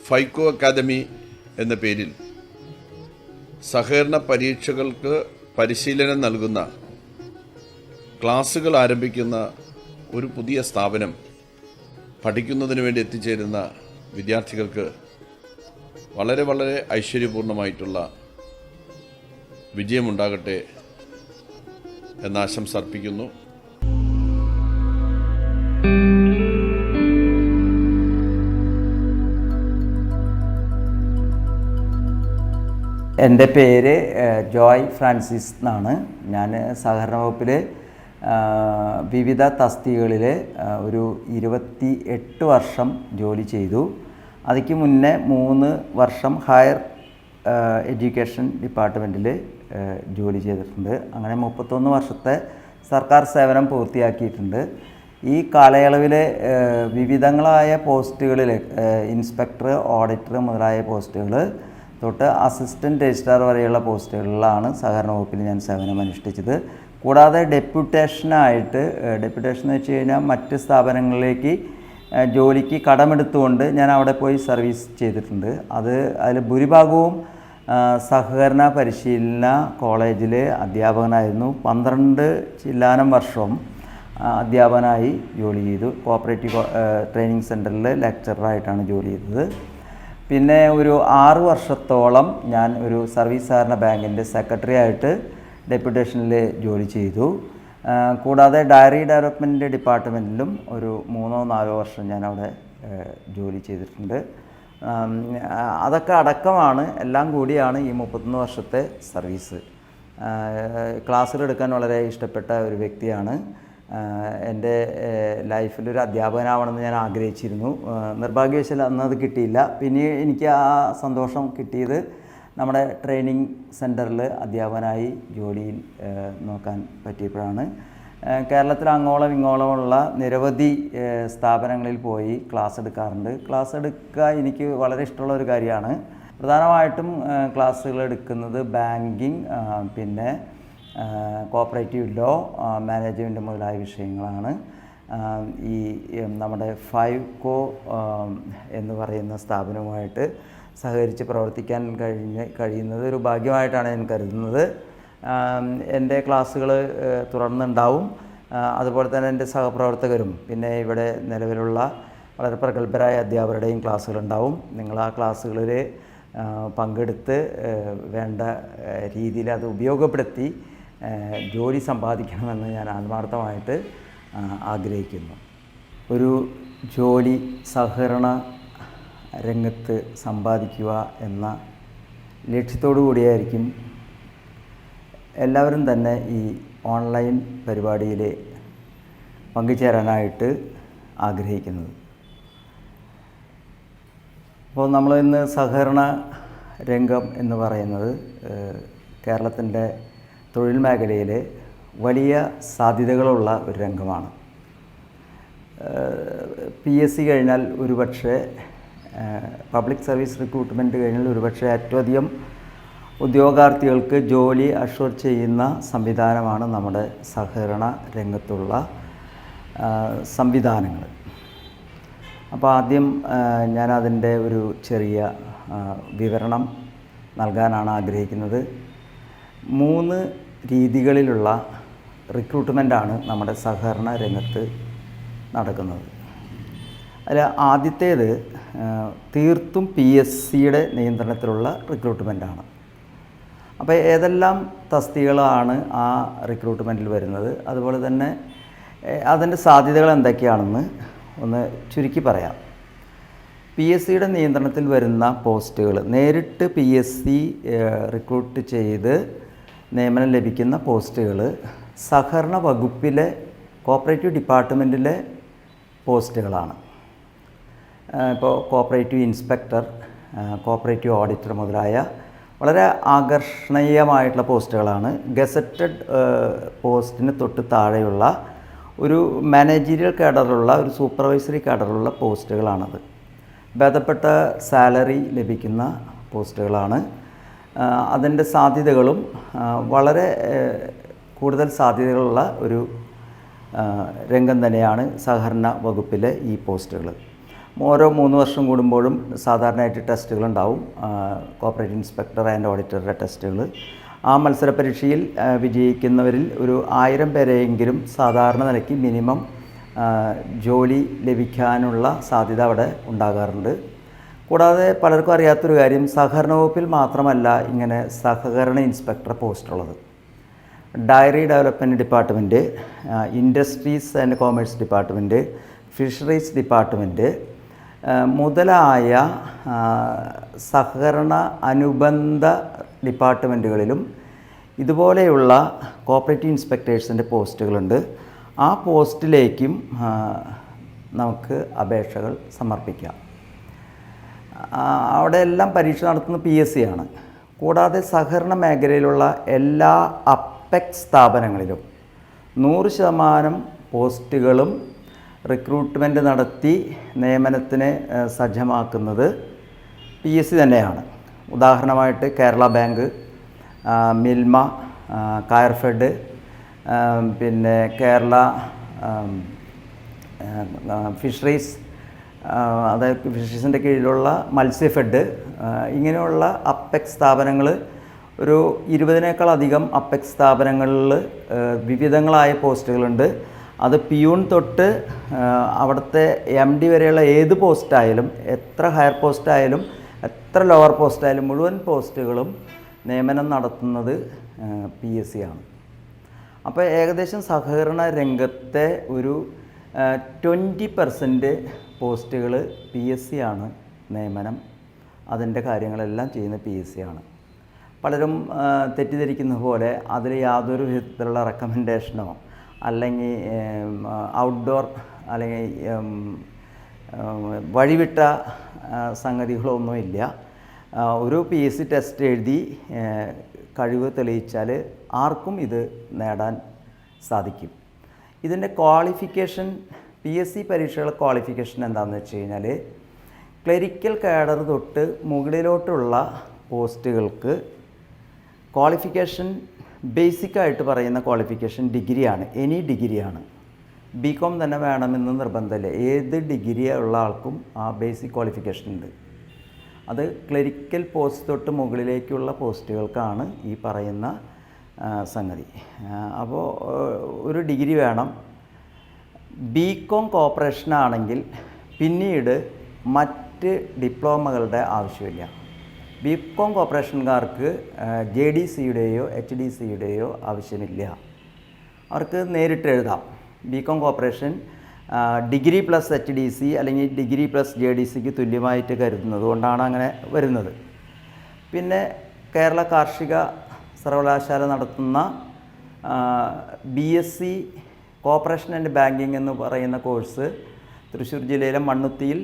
ഫൈക്കോ academy എന്ന പേരിൽ സഹകരണ പരീക്ഷകൾക്ക് പരിശീലനം നൽകുന്ന ക്ലാസുകൾ ആരംഭിക്കുന്ന ഒരു പുതിയ സ്ഥാപനം പഠിക്കുന്നതിന് വേണ്ടി എത്തിച്ചേരുന്ന വിദ്യാർത്ഥികൾക്ക് വളരെ വളരെ ഐശ്വര്യപൂർണമായിട്ടുള്ള വിജയമുണ്ടാകട്ടെ എന്ന ആശംസ അർപ്പിക്കുന്നു. എൻ്റെ പേര് ജോയ് ഫ്രാൻസിസ് എന്നാണ്. ഞാൻ സഹകരണ വകുപ്പിൽ വിവിധ തസ്തികകളിൽ ഒരു 28 വർഷം ജോലി ചെയ്തു. അതിക്ക് മുന്നേ 3 വർഷം ഹയർ എഡ്യൂക്കേഷൻ ഡിപ്പാർട്ട്മെൻറ്റിൽ ജോലി ചെയ്തിട്ടുണ്ട്. അങ്ങനെ 31 വർഷത്തെ സർക്കാർ സേവനം പൂർത്തിയാക്കിയിട്ടുണ്ട്. ഈ കാലയളവിൽ വിവിധങ്ങളായ പോസ്റ്റുകളിൽ ഇൻസ്പെക്ടർ, ഓഡിറ്റർ മുതലായ പോസ്റ്റുകൾ തൊട്ട് അസിസ്റ്റൻറ്റ് രജിസ്ട്രാർ വരെയുള്ള പോസ്റ്റുകളിലാണ് സഹകരണ വകുപ്പിൽ ഞാൻ സേവനം അനുഷ്ഠിച്ചത്. കൂടാതെ ഡെപ്യൂട്ടേഷൻ എന്ന് വെച്ച് കഴിഞ്ഞാൽ മറ്റ് സ്ഥാപനങ്ങളിലേക്ക് ജോലിക്ക് കടമെടുത്തുകൊണ്ട് ഞാൻ അവിടെ പോയി സർവീസ് ചെയ്തിട്ടുണ്ട്. അതിൽ ഭൂരിഭാഗവും സഹകരണ പരിശീലന കോളേജിൽ അധ്യാപകനായിരുന്നു. 12 ചില്ലാനം വർഷം അധ്യാപകനായി ജോലി ചെയ്തു. കോപ്പറേറ്റീവ് ട്രെയിനിങ് സെൻറ്ററിൽ ലെക്ചറായിട്ടാണ് ജോലി ചെയ്തത്. പിന്നെ ഒരു 6 വർഷത്തോളം ഞാൻ ഒരു സർവീസ് സഹകരണ ബാങ്കിൻ്റെ സെക്രട്ടറി ആയിട്ട് ഡെപ്യൂട്ടേഷനിൽ ജോലി ചെയ്തു. കൂടാതെ ഡയറി ഡെവലപ്മെൻറ്റ് ഡിപ്പാർട്ട്മെൻറ്റിലും ഒരു 3-4 വർഷം ഞാൻ അവിടെ ജോലി ചെയ്തിട്ടുണ്ട്. അതൊക്കെ അടക്കമാണ്, എല്ലാം കൂടിയാണ് ഈ 31 വർഷത്തെ സർവീസ്. ക്ലാസ്സിലെടുക്കാൻ വളരെ ഇഷ്ടപ്പെട്ട ഒരു വ്യക്തിയാണ്. എൻ്റെ ലൈഫിലൊരു അധ്യാപകനാവണമെന്ന് ഞാൻ ആഗ്രഹിച്ചിരുന്നു. നിർഭാഗ്യവശാൽ അന്നത് കിട്ടിയില്ല. പിന്നെ എനിക്ക് ആ സന്തോഷം കിട്ടിയത് നമ്മുടെ ട്രെയിനിങ് സെൻറ്ററിൽ അധ്യാപകനായി ജോലിയിൽ നോക്കാൻ പറ്റിയപ്പോഴാണ്. കേരളത്തിൽ അങ്ങോളം ഇങ്ങോളമുള്ള നിരവധി സ്ഥാപനങ്ങളിൽ പോയി ക്ലാസ് എടുക്കാറുണ്ട്. ക്ലാസ് എടുക്കുക എനിക്ക് വളരെ ഇഷ്ടമുള്ള ഒരു കാര്യമാണ്. പ്രധാനമായിട്ടും ക്ലാസ്സുകൾ എടുക്കുന്നത് ബാങ്കിങ്, പിന്നെ കോപ്പറേറ്റീവ് ലോ, മാനേജ്മെൻറ്റ് മുതലായ വിഷയങ്ങളാണ്. ഈ നമ്മുടെ ഫൈക്കോ എന്ന് പറയുന്ന സ്ഥാപനവുമായിട്ട് സഹകരിച്ച് പ്രവർത്തിക്കാൻ കഴിയുന്നത് ഒരു ഭാഗ്യമായിട്ടാണ് ഞാൻ കരുതുന്നത്. എൻ്റെ ക്ലാസ്സുകൾ തുടർന്നുണ്ടാവും. അതുപോലെ തന്നെ എൻ്റെ സഹപ്രവർത്തകരും പിന്നെ ഇവിടെ നിലവിലുള്ള വളരെ പ്രഗത്ഭരായ അധ്യാപകരുടെയും ക്ലാസ്സുകളുണ്ടാവും. നിങ്ങൾ ആ ക്ലാസ്സുകളിൽ പങ്കെടുത്ത് വേണ്ട രീതിയിൽ അത് ഉപയോഗപ്പെടുത്തി ജോലി സമ്പാദിക്കണമെന്ന് ഞാൻ ആത്മാർത്ഥമായിട്ട് ആഗ്രഹിക്കുന്നു. ഒരു ജോലി സഹകരണ രംഗത്ത് സമ്പാദിക്കുക എന്ന ലക്ഷ്യത്തോടു കൂടിയായിരിക്കും എല്ലാവരും തന്നെ ഈ ഓൺലൈൻ പരിപാടിയിൽ പങ്കുചേരാനായിട്ട് ആഗ്രഹിക്കുന്നത്. അപ്പോൾ നമ്മൾ ഇന്ന് സഹകരണ രംഗം എന്ന് പറയുന്നത് കേരളത്തിൻ്റെ തൊഴിൽ മേഖലയിൽ വലിയ സാധ്യതകളുള്ള ഒരു രംഗമാണ്. PSC കഴിഞ്ഞാൽ ഒരുപക്ഷെ പബ്ലിക് സർവീസ് റിക്രൂട്ട്മെൻറ്റ് കഴിഞ്ഞാൽ ഒരുപക്ഷെ ഏറ്റവും അധികം ഉദ്യോഗാർത്ഥികൾക്ക് ജോലി അഷ്വർ ചെയ്യുന്ന സംവിധാനമാണ് നമ്മുടെ സഹകരണ രംഗത്തുള്ള സംവിധാനങ്ങൾ. അപ്പോൾ ആദ്യം ഞാനതിൻ്റെ ഒരു ചെറിയ വിവരണം നൽകാനാണ് ആഗ്രഹിക്കുന്നത്. 3 രീതികളിലുള്ള റിക്രൂട്ട്മെൻറ്റാണ് നമ്മുടെ സഹകരണ രംഗത്ത് നടക്കുന്നത്. അതിൽ ആദ്യത്തേത് തീർത്തും PSCയുടെ നിയന്ത്രണത്തിലുള്ള റിക്രൂട്ട്മെൻറ്റാണ്. അപ്പോൾ ഏതെല്ലാം തസ്തികകളാണ് ആ റിക്രൂട്ട്മെൻറ്റിൽ വരുന്നത്, അതുപോലെ തന്നെ അതിൻ്റെ സാധ്യതകൾ എന്തൊക്കെയാണെന്ന് ഒന്ന് ചുരുക്കി പറയാം. PSCയുടെ നിയന്ത്രണത്തിൽ വരുന്ന പോസ്റ്റുകൾ നേരിട്ട് PSC റിക്രൂട്ട് ചെയ്ത് നിയമനം ലഭിക്കുന്ന പോസ്റ്റുകൾ സഹകരണ വകുപ്പിലെ കോപ്പറേറ്റീവ് ഡിപ്പാർട്ട്മെൻറ്റിലെ പോസ്റ്റുകളാണ്. ഇപ്പോൾ കോപ്പറേറ്റീവ് ഇൻസ്പെക്ടർ, കോപ്പറേറ്റീവ് ഓഡിറ്റർ മുതലായ വളരെ ആകർഷണീയമായിട്ടുള്ള പോസ്റ്റുകളാണ്. ഗസറ്റഡ് പോസ്റ്റിന് തൊട്ട് താഴെയുള്ള ഒരു മാനേജീരിയൽ കാഡറിലുള്ള ഒരു സൂപ്പർവൈസറി കാഡറിലുള്ള പോസ്റ്റുകളാണത്. ഭേദപ്പെട്ട സാലറി ലഭിക്കുന്ന പോസ്റ്റുകളാണ്. അതിൻ്റെ സാധ്യതകളും വളരെ കൂടുതൽ സാധ്യതകളുള്ള ഒരു രംഗം തന്നെയാണ് സഹകരണ വകുപ്പിലെ ഈ പോസ്റ്റുകൾ. ഓരോ 3 വർഷം കൂടുമ്പോഴും സാധാരണയായിട്ട് ടെസ്റ്റുകളുണ്ടാവും, കോപ്പറേറ്റീവ് ഇൻസ്പെക്ടർ ആൻഡ് ഓഡിറ്ററുടെ ടെസ്റ്റുകൾ. ആ മത്സര പരീക്ഷയിൽ വിജയിക്കുന്നവരിൽ ഒരു 1000 പേരെയെങ്കിലും സാധാരണ നിലയ്ക്ക് മിനിമം ജോലി ലഭിക്കാനുള്ള സാധ്യത അവിടെ ഉണ്ടാകാറുണ്ട്. കൂടാതെ പലർക്കും അറിയാത്തൊരു കാര്യം, സഹകരണ വകുപ്പിൽ മാത്രമല്ല ഇങ്ങനെ സഹകരണ ഇൻസ്പെക്ടർ പോസ്റ്റുള്ളത്. Dairy development department, industries and commerce department, fisheries department മുതലായ സഹകരണ അനുബന്ധ ഡിപ്പാർട്ട്മെൻറ്റുകളിലും ഇതുപോലെയുള്ള കോപ്പറേറ്റീവ് ഇൻസ്പെക്ടേഴ്സിൻ്റെ പോസ്റ്റുകളുണ്ട്. ആ പോസ്റ്റിലേക്കും നമുക്ക് അപേക്ഷകൾ സമർപ്പിക്കാം. അവിടെ എല്ലാം പരീക്ഷ നടത്തുന്നത് PSC ആണ്. കൂടാതെ സഹകരണ മേഖലയിലുള്ള എല്ലാ അപ്പെക്സ് സ്ഥാപനങ്ങളിലും 100% പോസ്റ്റുകളും റിക്രൂട്ട്മെൻറ്റ് നടത്തി നിയമനത്തിന് സജ്ജമാക്കുന്നത് PSC തന്നെയാണ്. ഉദാഹരണമായിട്ട് കേരള ബാങ്ക്, മിൽമ, കയർഫെഡ്, പിന്നെ കേരള ഫിഷറീസ്, അതായത് ഫിഷറീസിൻ്റെ കീഴിലുള്ള മത്സ്യഫെഡ്, ഇങ്ങനെയുള്ള അപ്പെക്സ് സ്ഥാപനങ്ങൾ ഒരു 20-നേക്കാളധികം അപ്പെക്സ് സ്ഥാപനങ്ങളിൽ വിവിധങ്ങളായ പോസ്റ്റുകളുണ്ട്. അത് പിയൂൺ തൊട്ട് അവിടുത്തെ MD വരെയുള്ള ഏത് പോസ്റ്റായാലും, എത്ര ഹയർ പോസ്റ്റായാലും എത്ര ലോവർ പോസ്റ്റായാലും മുഴുവൻ പോസ്റ്റുകളും നിയമനം നടത്തുന്നത് PSC ആണ്. അപ്പോൾ ഏകദേശം സഹകരണ രംഗത്തെ ഒരു 20% പോസ്റ്റുകൾ PSC ആണ് നിയമനം. അതിൻ്റെ കാര്യങ്ങളെല്ലാം ചെയ്യുന്ന PSC ആണ്. പലരും തെറ്റിദ്ധരിക്കുന്ന പോലെ അതിൽ യാതൊരു വിധത്തിലുള്ള റെക്കമെൻഡേഷനോ അല്ലെങ്കിൽ ഔട്ട്ഡോർ അല്ലെങ്കിൽ വഴിവിട്ട സംഗതികളോ ഒന്നുമില്ല. ഒരു PSC ടെസ്റ്റ് എഴുതി കഴിവ് തെളിയിച്ചാൽ ആർക്കും ഇത് നേടാൻ സാധിക്കും. ഇതിൻ്റെ ക്വാളിഫിക്കേഷൻ, PSC പരീക്ഷകളുടെ ക്വാളിഫിക്കേഷൻ എന്താണെന്ന് വെച്ച് കഴിഞ്ഞാൽ, ക്ലറിക്കൽ കാഡർ തൊട്ട് മുകളിലോട്ടുള്ള പോസ്റ്റുകൾക്ക് ക്വാളിഫിക്കേഷൻ ബേസിക്കായിട്ട് പറയുന്ന ക്വാളിഫിക്കേഷൻ ഡിഗ്രിയാണ്, എനി ഡിഗ്രിയാണ്. BCom തന്നെ വേണമെന്ന് നിർബന്ധമില്ല. ഏത് ഡിഗ്രി ഉള്ള ആൾക്കും ആ ബേസിക് ക്വാളിഫിക്കേഷൻ ഉണ്ട്. അത് ക്ലറിക്കൽ പോസ്റ്റ് തൊട്ട് മുകളിലേക്കുള്ള പോസ്റ്റുകൾക്കാണ് ഈ പറയുന്ന സംഗതി. അപ്പോൾ ഒരു ഡിഗ്രി വേണം. BCom കോർപ്പറേഷനാണെങ്കിൽ പിന്നീട് മറ്റ് ഡിപ്ലോമകളുടെ ആവശ്യമില്ല. BCom കോർപ്പറേഷൻകാർക്ക് JDCയുടെയോ HDCയുടെയോ ആവശ്യമില്ല. അവർക്ക് നേരിട്ട് എഴുതാം. BCom corporation degree plus HDC അല്ലെങ്കിൽ ഡിഗ്രി പ്ലസ് JDCക്ക് തുല്യമായിട്ട് കരുതുന്നത് കൊണ്ടാണ് അങ്ങനെ വരുന്നത്. പിന്നെ കേരള കാർഷിക സർവകലാശാല നടത്തുന്ന BSc കോർപ്പറേഷൻ ആൻഡ് ബാങ്കിങ് എന്ന് പറയുന്ന കോഴ്സ് തൃശ്ശൂർ ജില്ലയിലെ മണ്ണുത്തിയിൽ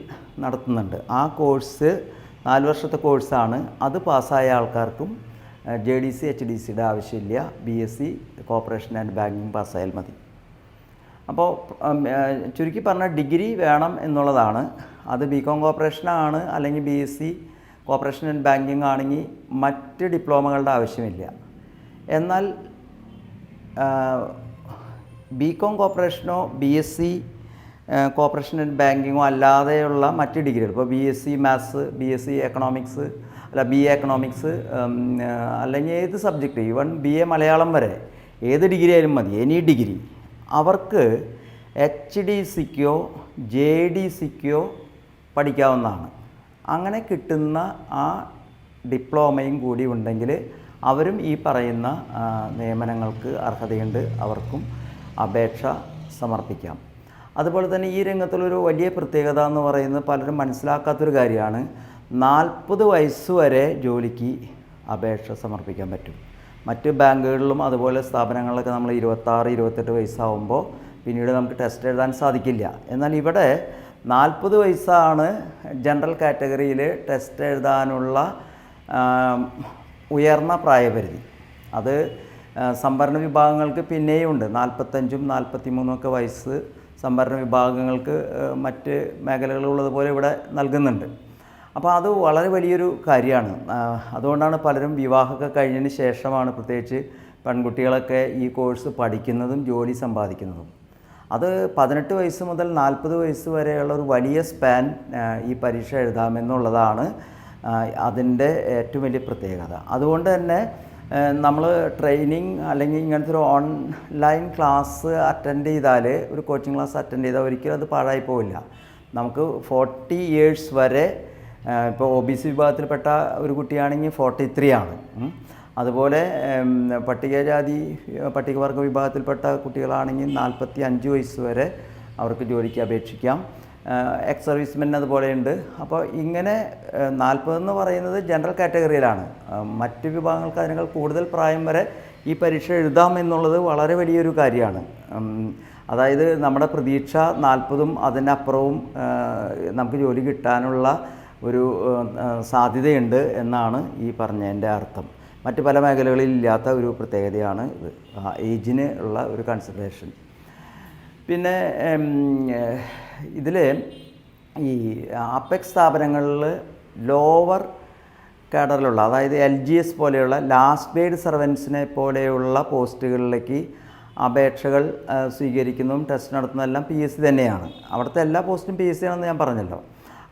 നടത്തുന്നുണ്ട്. ആ കോഴ്സ് 4 വർഷത്തെ കോഴ്സാണ്. അത് പാസ്സായ ആൾക്കാർക്കും JDC HDCയുടെ ആവശ്യമില്ല. BSc കോർപ്പറേഷൻ ആൻഡ് ബാങ്കിങ് പാസ്സായാൽ മതി. അപ്പോൾ ചുരുക്കി പറഞ്ഞാൽ ഡിഗ്രി വേണം എന്നുള്ളതാണ്. അത് BCom കോർപ്പറേഷനാണ് അല്ലെങ്കിൽ BSc കോർപ്പറേഷൻ ആൻഡ് ബാങ്കിങ് ആണെങ്കിൽ മറ്റ് ഡിപ്ലോമകളുടെ ആവശ്യമില്ല. എന്നാൽ BCom കോർപ്പറേഷനോ BSc കോർപ്പറേഷൻ ആൻഡ് ബാങ്കിങ്ങോ അല്ലാതെയുള്ള മറ്റ് ഡിഗ്രികൾ, ഇപ്പോൾ BSc മാത്സ്, BSc എക്കണോമിക്സ്, അല്ല BA എക്കണോമിക്സ്, അല്ലെങ്കിൽ ഏത് സബ്ജക്റ്റ്, ഈവൻ BA മലയാളം വരെ ഏത് ഡിഗ്രി ആയാലും മതി, എനി ഡിഗ്രി, അവർക്ക് HDCക്കോ JDCക്കോ പഠിക്കാവുന്നതാണ്. അങ്ങനെ കിട്ടുന്ന ആ ഡിപ്ലോമയും കൂടി ഉണ്ടെങ്കിൽ അവരും ഈ പറയുന്ന നിയമനങ്ങൾക്ക് അർഹതയുണ്ട്. അവർക്കും അപേക്ഷ സമർപ്പിക്കാം. അതുപോലെ തന്നെ ഈ രംഗത്തുള്ളൊരു വലിയ പ്രത്യേകത എന്ന് പറയുന്നത് പലരും മനസ്സിലാക്കാത്തൊരു കാര്യമാണ്. 40 വയസ്സ് വരെ ജോലിക്ക് അപേക്ഷ സമർപ്പിക്കാൻ പറ്റും. മറ്റ് ബാങ്കുകളിലും അതുപോലെ സ്ഥാപനങ്ങളിലൊക്കെ നമ്മൾ 26-28 വയസ്സാവുമ്പോൾ പിന്നീട് നമുക്ക് ടെസ്റ്റ് എഴുതാൻ സാധിക്കില്ല. എന്നാൽ ഇവിടെ 40 വയസ്സാണ് ജനറൽ കാറ്റഗറിയിൽ ടെസ്റ്റ് എഴുതാനുള്ള ഉയർന്ന പ്രായപരിധി. അത് സംവരണ വിഭാഗങ്ങൾക്ക് പിന്നെയും ഉണ്ട്. 45-ഉം 43ഉം ഒക്കെ വയസ്സ് സംവരണ വിഭാഗങ്ങൾക്ക് മറ്റ് മേഖലകളുള്ളതുപോലെ ഇവിടെ നൽകുന്നുണ്ട്. അപ്പോൾ അത് വളരെ വലിയൊരു കാര്യമാണ്. അതുകൊണ്ടാണ് പലരും വിവാഹമൊക്കെ കഴിഞ്ഞതിന് ശേഷമാണ് പ്രത്യേകിച്ച് പെൺകുട്ടികളൊക്കെ ഈ കോഴ്സ് പഠിക്കുന്നതും ജോലി സമ്പാദിക്കുന്നതും. അത് 18 വയസ്സ് മുതൽ 40 വയസ്സ് വരെയുള്ള ഒരു വലിയ സ്പാൻ ഈ പരീക്ഷ എഴുതാമെന്നുള്ളതാണ് അതിൻ്റെ ഏറ്റവും വലിയ പ്രത്യേകത. അതുകൊണ്ട് തന്നെ നമ്മൾ ട്രെയിനിങ് അല്ലെങ്കിൽ ഇങ്ങനത്തെ ഒരു ഓൺലൈൻ ക്ലാസ് അറ്റൻഡ് ചെയ്താൽ, ഒരു കോച്ചിങ് ക്ലാസ് അറ്റൻഡ് ചെയ്താൽ ഒരിക്കലും അത് പാഴായി പോവില്ല. നമുക്ക് 40 ഇയേഴ്സ് വരെ, ഇപ്പോൾ OBC വിഭാഗത്തിൽപ്പെട്ട ഒരു കുട്ടിയാണെങ്കിൽ 43 ആണ്. അതുപോലെ പട്ടികവർഗ വിഭാഗത്തിൽപ്പെട്ട കുട്ടികളാണെങ്കിൽ 45 വയസ്സ് വരെ അവർക്ക് ജോലിക്ക് അപേക്ഷിക്കാം. എക്സ് സർവീസ്മെൻ അതുപോലെയുണ്ട്. അപ്പോൾ ഇങ്ങനെ 40 എന്ന് പറയുന്നത് ജനറൽ കാറ്റഗറിയിലാണ്. മറ്റ് വിഭാഗങ്ങൾക്ക് അതിനേക്കാൾ കൂടുതൽ പ്രായം വരെ ഈ പരീക്ഷ എഴുതാം എന്നുള്ളത് വളരെ വലിയൊരു കാര്യമാണ്. അതായത് നമ്മുടെ പ്രതീക്ഷ 40ഉം അതിനപ്പുറവും നമുക്ക് ജോലി കിട്ടാനുള്ള ഒരു സാധ്യതയുണ്ട് എന്നാണ് ഈ പറഞ്ഞതിൻ്റെ അർത്ഥം. മറ്റ് പല മേഖലകളിൽ ഇല്ലാത്ത ഒരു പ്രത്യേകതയാണ് ഇത്, ഏജിന് ഉള്ള ഒരു കൺസിഡറേഷൻ. പിന്നെ ഇതിൽ ഈ അപ്പെക്സ് സ്ഥാപനങ്ങളിൽ ലോവർ കാഡറിലുള്ള, അതായത് LGS പോലെയുള്ള ലാസ്റ്റ് ഗ്രേഡ് സർവൻസിനെ പോലെയുള്ള പോസ്റ്റുകളിലേക്ക് അപേക്ഷകൾ സ്വീകരിക്കുന്നതും ടെസ്റ്റ് നടത്തുന്നതെല്ലാം PSC തന്നെയാണ്. അവിടുത്തെ എല്ലാ പോസ്റ്റും PSC ആണെന്ന് ഞാൻ പറഞ്ഞല്ലോ.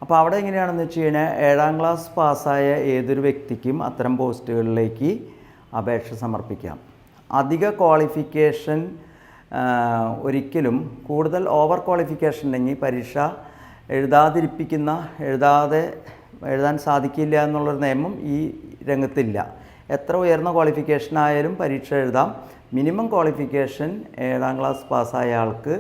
അപ്പോൾ അവിടെ എങ്ങനെയാണെന്ന് വെച്ച് കഴിഞ്ഞാൽ 7ാം ക്ലാസ് പാസ്സായ ഏതൊരു വ്യക്തിക്കും അത്തരം പോസ്റ്റുകളിലേക്ക് അപേക്ഷ സമർപ്പിക്കാം. അധിക ക്വാളിഫിക്കേഷൻ ഒരിക്കലും, കൂടുതൽ ഓവർ ക്വാളിഫിക്കേഷൻ ഉണ്ടെങ്കിൽ പരീക്ഷ എഴുതാൻ സാധിക്കില്ല എന്നുള്ളൊരു നിയമം ഈ രംഗത്തില്ല. എത്ര ഉയർന്ന ക്വാളിഫിക്കേഷൻ ആയാലും പരീക്ഷ എഴുതാം. മിനിമം ക്വാളിഫിക്കേഷൻ 7ാം ക്ലാസ് പാസ്സായ ആൾക്ക്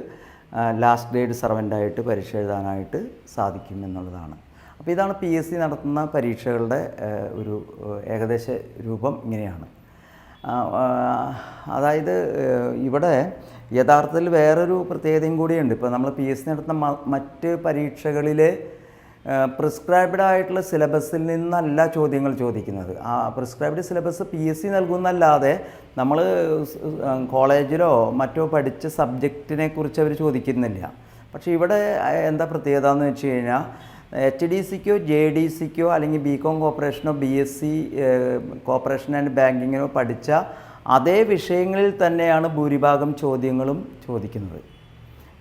ലാസ്റ്റ് ഗ്രേഡ് സർവൻ്റായിട്ട് പരീക്ഷ എഴുതാനായിട്ട് സാധിക്കും എന്നുള്ളതാണ്. അപ്പോൾ ഇതാണ് PSC നടത്തുന്ന പരീക്ഷകളുടെ ഒരു ഏകദേശ രൂപം ഇങ്ങനെയാണ്. അതായത് ഇവിടെ യഥാർത്ഥത്തിൽ വേറൊരു പ്രത്യേകതയും കൂടിയുണ്ട്. ഇപ്പോൾ നമ്മൾ PSC നടത്തുന്ന മറ്റ് പരീക്ഷകളിൽ പ്രിസ്ക്രൈബ്ഡ് ആയിട്ടുള്ള സിലബസിൽ നിന്നല്ല ചോദ്യങ്ങൾ ചോദിക്കുന്നത്. ആ പ്രിസ്ക്രൈബ്ഡ് സിലബസ് PSC നൽകുന്നല്ലാതെ നമ്മൾ കോളേജിലോ മറ്റോ പഠിച്ച സബ്ജക്റ്റിനെ കുറിച്ച് അവർ ചോദിക്കുന്നില്ല. പക്ഷേ ഇവിടെ എന്താ പ്രത്യേകത എന്ന് വെച്ച് കഴിഞ്ഞാൽ HDCക്കോ JDCക്കോ അല്ലെങ്കിൽ BCom കോർപ്പറേഷനോ BSc കോർപ്പറേഷൻ ആൻഡ് ബാങ്കിങ്ങിനോ പഠിച്ച അതേ വിഷയങ്ങളിൽ തന്നെയാണ് ഭൂരിഭാഗം ചോദ്യങ്ങളും ചോദിക്കുന്നത്.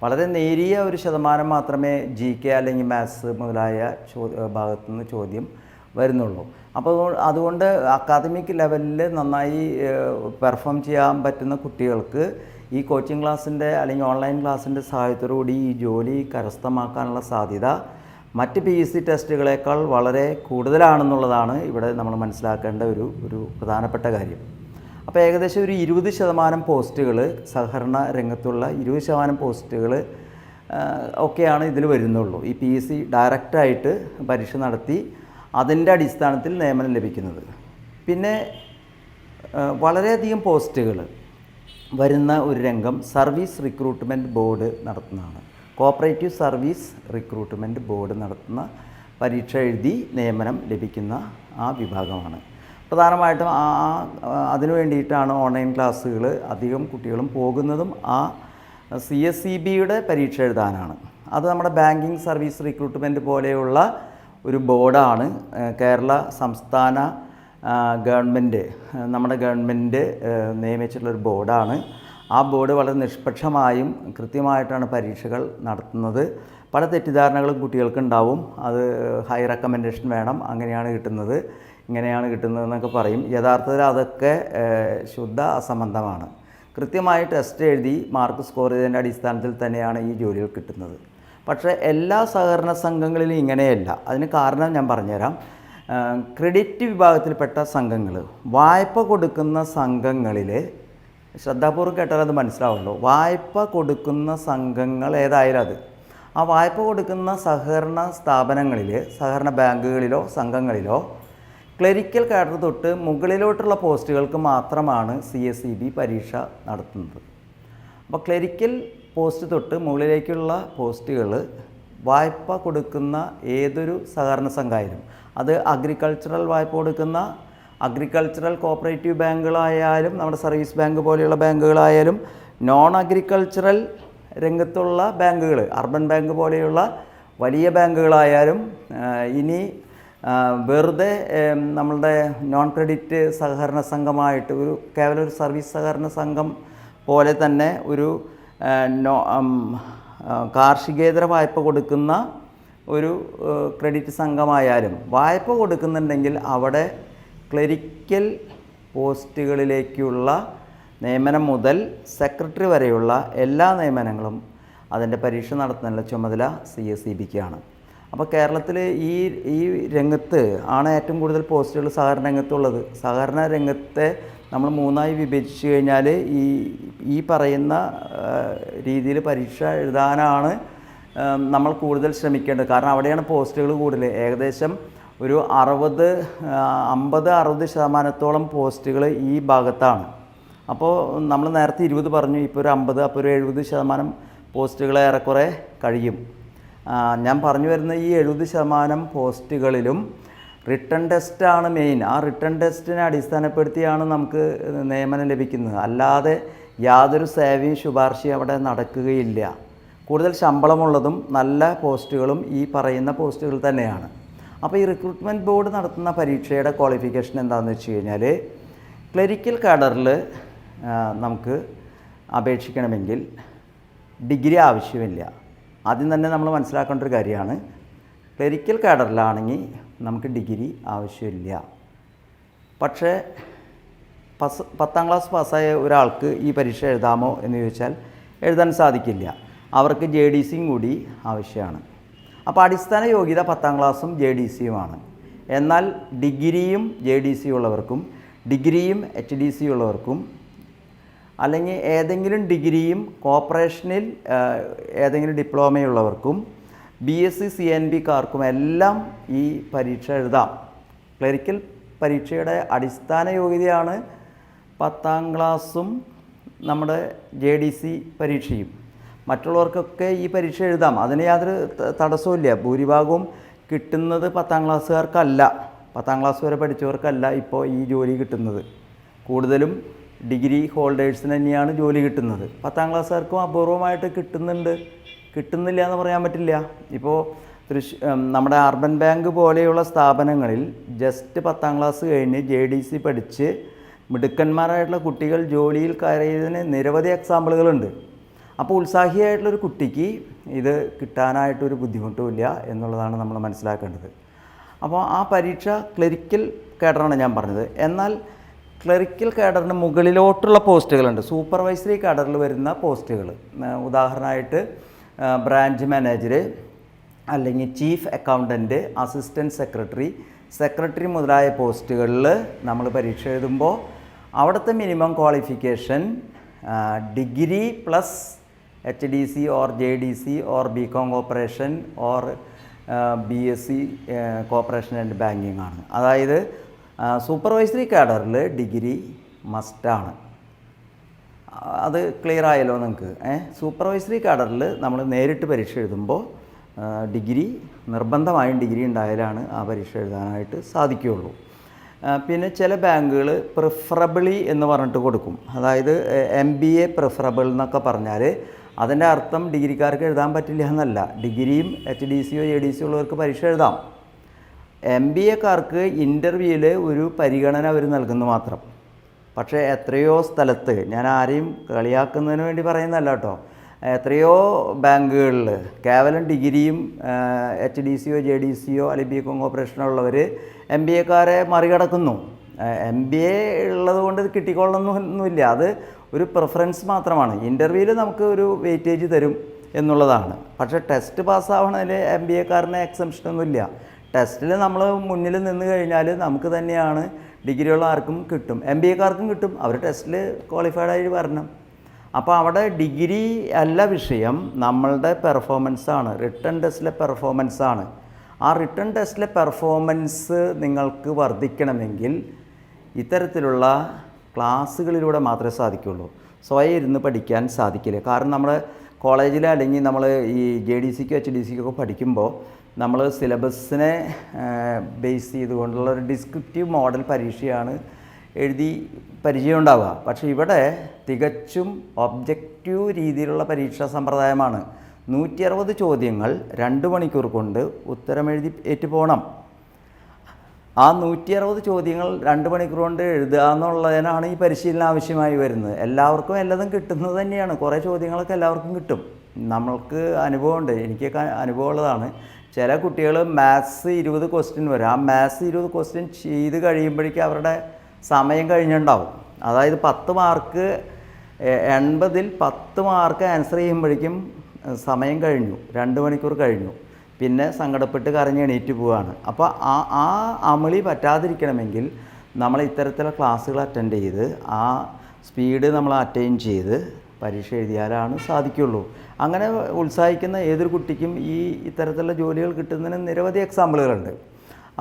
വളരെ നേരിയ ഒരു ശതമാനം മാത്രമേ GK അല്ലെങ്കിൽ മാത്സ് മുതലായ ഭാഗത്തുനിന്ന് ചോദ്യം വരുന്നുള്ളൂ. അപ്പോൾ അതുകൊണ്ട് അക്കാദമിക് ലെവലിൽ നന്നായി പെർഫോം ചെയ്യാൻ പറ്റുന്ന കുട്ടികൾക്ക് ഈ കോച്ചിങ് ക്ലാസ്സിൻ്റെ അല്ലെങ്കിൽ ഓൺലൈൻ ക്ലാസ്സിൻ്റെ സഹായത്തോടുകൂടി ഈ ജോലി കരസ്ഥമാക്കാനുള്ള സാധ്യത മറ്റ് PSC ടെസ്റ്റുകളേക്കാൾ വളരെ കൂടുതലാണെന്നുള്ളതാണ് ഇവിടെ നമ്മൾ മനസ്സിലാക്കേണ്ട ഒരു പ്രധാനപ്പെട്ട കാര്യം. അപ്പോൾ ഏകദേശം ഒരു 20% പോസ്റ്റുകൾ, സഹകരണ രംഗത്തുള്ള 20% പോസ്റ്റുകൾ ഒക്കെയാണ് ഇതിൽ വരുന്നുള്ളൂ. ഈ PSC ഡയറക്റ്റായിട്ട് പരീക്ഷ നടത്തി അതിൻ്റെ അടിസ്ഥാനത്തിൽ നിയമനം ലഭിക്കുന്നത്. പിന്നെ വളരെയധികം പോസ്റ്റുകൾ വരുന്ന ഒരു രംഗം സർവീസ് റിക്രൂട്ട്മെൻറ്റ് ബോർഡ് നടത്തുന്നതാണ്. കോപ്പറേറ്റീവ് സർവീസ് റിക്രൂട്ട്മെൻറ്റ് ബോർഡ് നടത്തുന്ന പരീക്ഷ എഴുതി നിയമനം ലഭിക്കുന്ന ആ വിഭാഗമാണ്. പ്രധാനമായിട്ടും അതിനു വേണ്ടിയിട്ടാണ് ഓൺലൈൻ ക്ലാസ്സുകൾ അധികം കുട്ടികളും പോകുന്നതും ആ CSEBയുടെ പരീക്ഷ എഴുതാനാണ്. അത് നമ്മുടെ ബാങ്കിങ് സർവീസ് റിക്രൂട്ട്മെൻറ്റ് പോലെയുള്ള ഒരു ബോർഡാണ്. കേരള സംസ്ഥാന ഗവൺമെൻറ്, നമ്മുടെ ഗവൺമെൻറ് നിയമിച്ചിട്ടുള്ളൊരു ബോർഡാണ്. ആ ബോർഡ് വളരെ നിഷ്പക്ഷമായും കൃത്യമായിട്ടാണ് പരീക്ഷകൾ നടത്തുന്നത്. പല തെറ്റിദ്ധാരണകളും കുട്ടികൾക്കുണ്ടാവും. അത് ഹൈ റെക്കമെൻഡേഷൻ വേണം, അങ്ങനെയാണ് കിട്ടുന്നത്, ഇങ്ങനെയാണ് കിട്ടുന്നതെന്നൊക്കെ പറയും. യഥാർത്ഥത്തിൽ അതൊക്കെ ശുദ്ധ അസംബന്ധമാണ്. കൃത്യമായി ടെസ്റ്റ് എഴുതി മാർക്ക് സ്കോർ ചെയ്തതിൻ്റെ അടിസ്ഥാനത്തിൽ തന്നെയാണ് ഈ ജോലികൾ കിട്ടുന്നത്. പക്ഷേ എല്ലാ സഹകരണ സംഘങ്ങളിലും ഇങ്ങനെയല്ല. അതിന് കാരണം ഞാൻ പറഞ്ഞുതരാം. ക്രെഡിറ്റ് വിഭാഗത്തിൽപ്പെട്ട സംഘങ്ങൾ, വായ്പ കൊടുക്കുന്ന സംഘങ്ങളിൽ, ശ്രദ്ധാപൂർവ്വം കേട്ടാൽ അത് മനസ്സിലാവുള്ളൂ. വായ്പ കൊടുക്കുന്ന സംഘങ്ങൾ ഏതായാലും ആ വായ്പ കൊടുക്കുന്ന സഹകരണ സ്ഥാപനങ്ങളിൽ, സഹകരണ ബാങ്കുകളിലോ സംഘങ്ങളിലോ ക്ലറിക്കൽ കാഡർ തൊട്ട് മുകളിലോട്ടുള്ള പോസ്റ്റുകൾക്ക് മാത്രമാണ് CSEB പരീക്ഷ നടത്തുന്നത്. അപ്പോൾ ക്ലറിക്കൽ പോസ്റ്റ് തൊട്ട് മുകളിലേക്കുള്ള പോസ്റ്റുകൾ വായ്പ കൊടുക്കുന്ന ഏതൊരു സഹകരണ സംഘമായാലും, അത് അഗ്രികൾച്ചറൽ വായ്പ കൊടുക്കുന്ന അഗ്രികൾച്ചറൽ കോപ്പറേറ്റീവ് ബാങ്കുകളായാലും നമ്മുടെ സർവീസ് ബാങ്ക് പോലെയുള്ള ബാങ്കുകളായാലും, നോൺ അഗ്രികൾച്ചറൽ രംഗത്തുള്ള ബാങ്കുകൾ, അർബൻ ബാങ്ക് പോലെയുള്ള വലിയ ബാങ്കുകളായാലും, ഇനി വെറുതെ നമ്മളുടെ നോൺ ക്രെഡിറ്റ് സഹകരണ സംഘമായിട്ട് കേവലം ഒരു സർവീസ് സഹകരണ സംഘം പോലെ തന്നെ ഒരു കാർഷികേതര വായ്പ കൊടുക്കുന്ന ഒരു ക്രെഡിറ്റ് സംഘമായാലും വായ്പ കൊടുക്കുന്നുണ്ടെങ്കിൽ അവിടെ ക്ലറിക്കൽ പോസ്റ്റുകളിലേക്കുള്ള നിയമനം മുതൽ സെക്രട്ടറി വരെയുള്ള എല്ലാ നിയമനങ്ങളും അതിൻ്റെ പരീക്ഷ നടത്തുന്നതിനുള്ള ചുമതല CSEBക്കാണ്. അപ്പോൾ കേരളത്തിൽ ഈ രംഗത്ത് ആണ് ഏറ്റവും കൂടുതൽ പോസ്റ്റുകൾ സഹകരണ രംഗത്തുള്ളത്. സഹകരണ രംഗത്തെ നമ്മൾ 3ആയി വിഭജിച്ച് കഴിഞ്ഞാൽ ഈ പറയുന്ന രീതിയിൽ പരീക്ഷ എഴുതാനാണ് നമ്മൾ കൂടുതൽ ശ്രമിക്കേണ്ടത്. കാരണം അവിടെയാണ് പോസ്റ്റുകൾ കൂടുതൽ. ഏകദേശം ഒരു 50-60% പോസ്റ്റുകൾ ഈ ഭാഗത്താണ്. അപ്പോൾ നമ്മൾ നേരത്തെ 20 പറഞ്ഞു, ഇപ്പോൾ ഒരു 50, അപ്പോൾ ഒരു 70% പോസ്റ്റുകൾ ഏറെക്കുറെ കഴിയും. ഞാൻ പറഞ്ഞു വരുന്ന ഈ 70% പോസ്റ്റുകളിലും റിട്ടൺ ടെസ്റ്റാണ് മെയിൻ. ആ റിട്ടൺ ടെസ്റ്റിനെ അടിസ്ഥാനപ്പെടുത്തിയാണ് നമുക്ക് നിയമനം ലഭിക്കുന്നത്. അല്ലാതെ യാതൊരു സേവയും ശുപാർശയും അവിടെ നടക്കുകയില്ല. കൂടുതൽ ശമ്പളമുള്ളതും നല്ല പോസ്റ്റുകളും ഈ പറയുന്ന പോസ്റ്റുകൾ തന്നെയാണ്. അപ്പോൾ ഈ റിക്രൂട്ട്മെൻറ്റ് ബോർഡ് നടത്തുന്ന പരീക്ഷയുടെ ക്വാളിഫിക്കേഷൻ എന്താണെന്ന് വെച്ച് കഴിഞ്ഞാൽ ക്ലറിക്കൽ കാഡറിൽ നമുക്ക് അപേക്ഷിക്കണമെങ്കിൽ ഡിഗ്രി ആവശ്യമില്ല. ആദ്യം തന്നെ നമ്മൾ മനസ്സിലാക്കേണ്ട ഒരു കാര്യമാണ്, ക്ലറിക്കൽ കാഡറിലാണെങ്കിൽ നമുക്ക് ഡിഗ്രി ആവശ്യമില്ല. പക്ഷേ 10ാം ക്ലാസ് പാസ്സായ ഒരാൾക്ക് ഈ പരീക്ഷ എഴുതാമോ എന്ന് ചോദിച്ചാൽ എഴുതാൻ സാധിക്കില്ല. അവർക്ക് JDCയും കൂടി ആവശ്യമാണ്. അപ്പോൾ അടിസ്ഥാന യോഗ്യത 10ാം ക്ലാസ്സും JDCയുമാണ്. എന്നാൽ ഡിഗ്രിയും JDC ഉള്ളവർക്കും ഡിഗ്രിയും HDC ഉള്ളവർക്കും അല്ലെങ്കിൽ ഏതെങ്കിലും ഡിഗ്രിയും കോർപ്പറേഷനിൽ ഏതെങ്കിലും ഡിപ്ലോമയുള്ളവർക്കും BSc CNBക്കാർക്കും എല്ലാം ഈ പരീക്ഷ എഴുതാം. ക്ലറിക്കൽ പരീക്ഷയുടെ അടിസ്ഥാന യോഗ്യതയാണ് 10ാം ക്ലാസ്സും നമ്മുടെ JDC പരീക്ഷയും. മറ്റുള്ളവർക്കൊക്കെ ഈ പരീക്ഷ എഴുതാം, അതിന് യാതൊരു തടസ്സവുമില്ല. ഭൂരിഭാഗവും കിട്ടുന്നത് 10ാം ക്ലാസ്സുകാർക്കല്ല, 10ാം ക്ലാസ് വരെ പഠിച്ചവർക്കല്ല ഇപ്പോൾ ഈ ജോലി കിട്ടുന്നത്. കൂടുതലും ഡിഗ്രി ഹോൾഡേഴ്സിന് തന്നെയാണ് ജോലി കിട്ടുന്നത്. 10ാം ക്ലാസ്സുകാർക്കും അപൂർവമായിട്ട് കിട്ടുന്നില്ല എന്ന് പറയാൻ പറ്റില്ല. ഇപ്പോൾ നമ്മുടെ അർബൻ ബാങ്ക് പോലെയുള്ള സ്ഥാപനങ്ങളിൽ ജസ്റ്റ് 10ാം ക്ലാസ് കഴിഞ്ഞ് JDC പഠിച്ച് മിടുക്കന്മാരായിട്ടുള്ള കുട്ടികൾ ജോലിയിൽ കയറിയതിന് നിരവധി എക്സാമ്പിളുകളുണ്ട്. അപ്പോൾ ഉത്സാഹിയായിട്ടുള്ളൊരു കുട്ടിക്ക് ഇത് കിട്ടാനായിട്ടൊരു ബുദ്ധിമുട്ടുമില്ല എന്നുള്ളതാണ് നമ്മൾ മനസ്സിലാക്കേണ്ടത്. അപ്പോൾ ആ പരീക്ഷ ക്ലറിക്കൽ കാഡറാണ് ഞാൻ പറഞ്ഞത്. എന്നാൽ ക്ലറിക്കൽ കാഡറിന് മുകളിലോട്ടുള്ള പോസ്റ്റുകളുണ്ട്, സൂപ്പർവൈസറി കാഡറിൽ വരുന്ന പോസ്റ്റുകൾ. ഉദാഹരണമായിട്ട് ബ്രാഞ്ച് മാനേജർ, അല്ലെങ്കിൽ ചീഫ് അക്കൗണ്ടൻറ്റ്, അസിസ്റ്റൻറ്റ് സെക്രട്ടറി മുതലായ പോസ്റ്റുകളിൽ നമ്മൾ പരീക്ഷ എഴുതുമ്പോൾ അവിടുത്തെ minimum qualification degree plus HDC or JDC or BCom corporation or BSc corporation and banking ആണ്. അതായത് സൂപ്പർവൈസറി കാഡറിൽ ഡിഗ്രി മസ്റ്റാണ്. അത് ക്ലിയർ ആയല്ലോ നിങ്ങൾക്ക്. സൂപ്പർവൈസറി കാഡറിൽ നമ്മൾ നേരിട്ട് പരീക്ഷ എഴുതുമ്പോൾ ഡിഗ്രി നിർബന്ധമായും ഡിഗ്രി ഉണ്ടായാലാണ് ആ പരീക്ഷ എഴുതാനായിട്ട് സാധിക്കുകയുള്ളൂ. പിന്നെ ചില ബാങ്കുകൾ പ്രിഫറബിളി എന്ന് പറഞ്ഞിട്ട് കൊടുക്കും. അതായത് MBA പ്രിഫറബിൾ എന്നൊക്കെ പറഞ്ഞാൽ അതിൻ്റെ അർത്ഥം ഡിഗ്രിക്കാർക്ക് എഴുതാൻ പറ്റില്ല എന്നല്ല. ഡിഗ്രിയും HDCയോ JDCയോ ഉള്ളവർക്ക് പരീക്ഷ എഴുതാം. MBAക്കാർക്ക് ഇൻ്റർവ്യൂവിൽ ഒരു പരിഗണന അവർ നൽകുന്നു മാത്രം. പക്ഷേ എത്രയോ സ്ഥലത്ത്, ഞാൻ ആരെയും കളിയാക്കുന്നതിന് വേണ്ടി പറയുന്നതല്ല കേട്ടോ, എത്രയോ ബാങ്കുകളിൽ കേവലം ഡിഗ്രിയും HDCയോ JDCയോ അല്ലെങ്കിൽ BCom കോർപ്പറേഷനോ ഉള്ളവർ MBAക്കാരെ മറികടക്കുന്നു. MBA ഉള്ളത് കൊണ്ട് ഇത് കിട്ടിക്കൊള്ളണമെന്നൊന്നുമില്ല, അത് ഒരു പ്രിഫറൻസ് മാത്രമാണ്. ഇൻ്റർവ്യൂവിൽ നമുക്ക് ഒരു വെയിറ്റേജ് തരും എന്നുള്ളതാണ്. പക്ഷേ ടെസ്റ്റ് പാസ്സാവണതിൽ MBAക്കാരന് എക്സംഷനൊന്നുമില്ല. ടെസ്റ്റിൽ നമ്മൾ മുന്നിൽ നിന്ന് കഴിഞ്ഞാൽ നമുക്ക് തന്നെയാണ് ഡിഗ്രിയുള്ള ആർക്കും കിട്ടും, MBAക്കാർക്കും കിട്ടും. അവർ ടെസ്റ്റിൽ ക്വാളിഫൈഡായി വരണം. അപ്പോൾ അവിടെ ഡിഗ്രി അല്ല വിഷയം, നമ്മളുടെ പെർഫോമൻസാണ്, റിട്ടൺ ടെസ്റ്റിലെ പെർഫോമൻസാണ്. ആ റിട്ടൺ ടെസ്റ്റിലെ പെർഫോമൻസ് നിങ്ങൾക്ക് വർദ്ധിക്കണമെങ്കിൽ ഇത്തരത്തിലുള്ള ക്ലാസ്സുകളിലൂടെ മാത്രമേ സാധിക്കുകയുള്ളൂ. സ്വയം ഇരുന്ന് പഠിക്കാൻ സാധിക്കില്ല. കാരണം നമ്മൾ കോളേജിൽ അല്ലെങ്കിൽ നമ്മൾ ഈ JDCക്കോ HDCക്കോ പഠിക്കുമ്പോൾ നമ്മൾ സിലബസിനെ ബേസ് ചെയ്തുകൊണ്ടുള്ള ഒരു ഡിസ്ക്രിപ്റ്റീവ് മോഡൽ പരീക്ഷയാണ് എഴുതി പരിചയം ഉണ്ടാവുക. പക്ഷേ ഇവിടെ തികച്ചും ഒബ്ജക്റ്റീവ് രീതിയിലുള്ള പരീക്ഷാ സമ്പ്രദായമാണ്. 160 ചോദ്യങ്ങൾ 2 മണിക്കൂർ കൊണ്ട് ഉത്തരമെഴുതി ഏറ്റുപോകണം. ആ 160 ചോദ്യങ്ങൾ 2 മണിക്കൂർ കൊണ്ട് എഴുതുക എന്നുള്ളതിനാണ് ഈ പരിശീലനം ആവശ്യമായി വരുന്നത്. എല്ലാവർക്കും എല്ലതും കിട്ടുന്നത് തന്നെയാണ്. കുറേ ചോദ്യങ്ങളൊക്കെ എല്ലാവർക്കും കിട്ടും. നമ്മൾക്ക് അനുഭവമുണ്ട്, എനിക്കൊക്കെ അനുഭവമുള്ളതാണ്. ചില കുട്ടികൾ മാത്സ് 20 ക്വസ്റ്റ്യൻ വരും. ആ മാത്സ് 20 ക്വസ്റ്റ്യൻ ചെയ്ത് കഴിയുമ്പോഴേക്കും അവരുടെ സമയം കഴിഞ്ഞിട്ടുണ്ടാവും. അതായത് 10 മാർക്ക് 80-ൽ 10 മാർക്ക് ആൻസർ ചെയ്യുമ്പോഴേക്കും സമയം കഴിഞ്ഞു, 2 മണിക്കൂർ കഴിഞ്ഞു. പിന്നെ സങ്കടപ്പെട്ട് കരഞ്ഞ് എണീറ്റ് പോവുകയാണ്. അപ്പോൾ ആ അമളി പറ്റാതിരിക്കണമെങ്കിൽ നമ്മൾ ഇത്തരത്തിലുള്ള ക്ലാസ്സുകൾ അറ്റൻഡ് ചെയ്ത് ആ സ്പീഡ് നമ്മൾ അറ്റൈൻ ചെയ്ത് പരീക്ഷ എഴുതിയാലാണ് സാധിക്കുള്ളൂ. അങ്ങനെ ഉത്സാഹിക്കുന്ന ഏതൊരു കുട്ടിക്കും ഇത്തരത്തിലുള്ള ജോലികൾ കിട്ടുന്നതിന് നിരവധി എക്സാമ്പിളുകളുണ്ട്.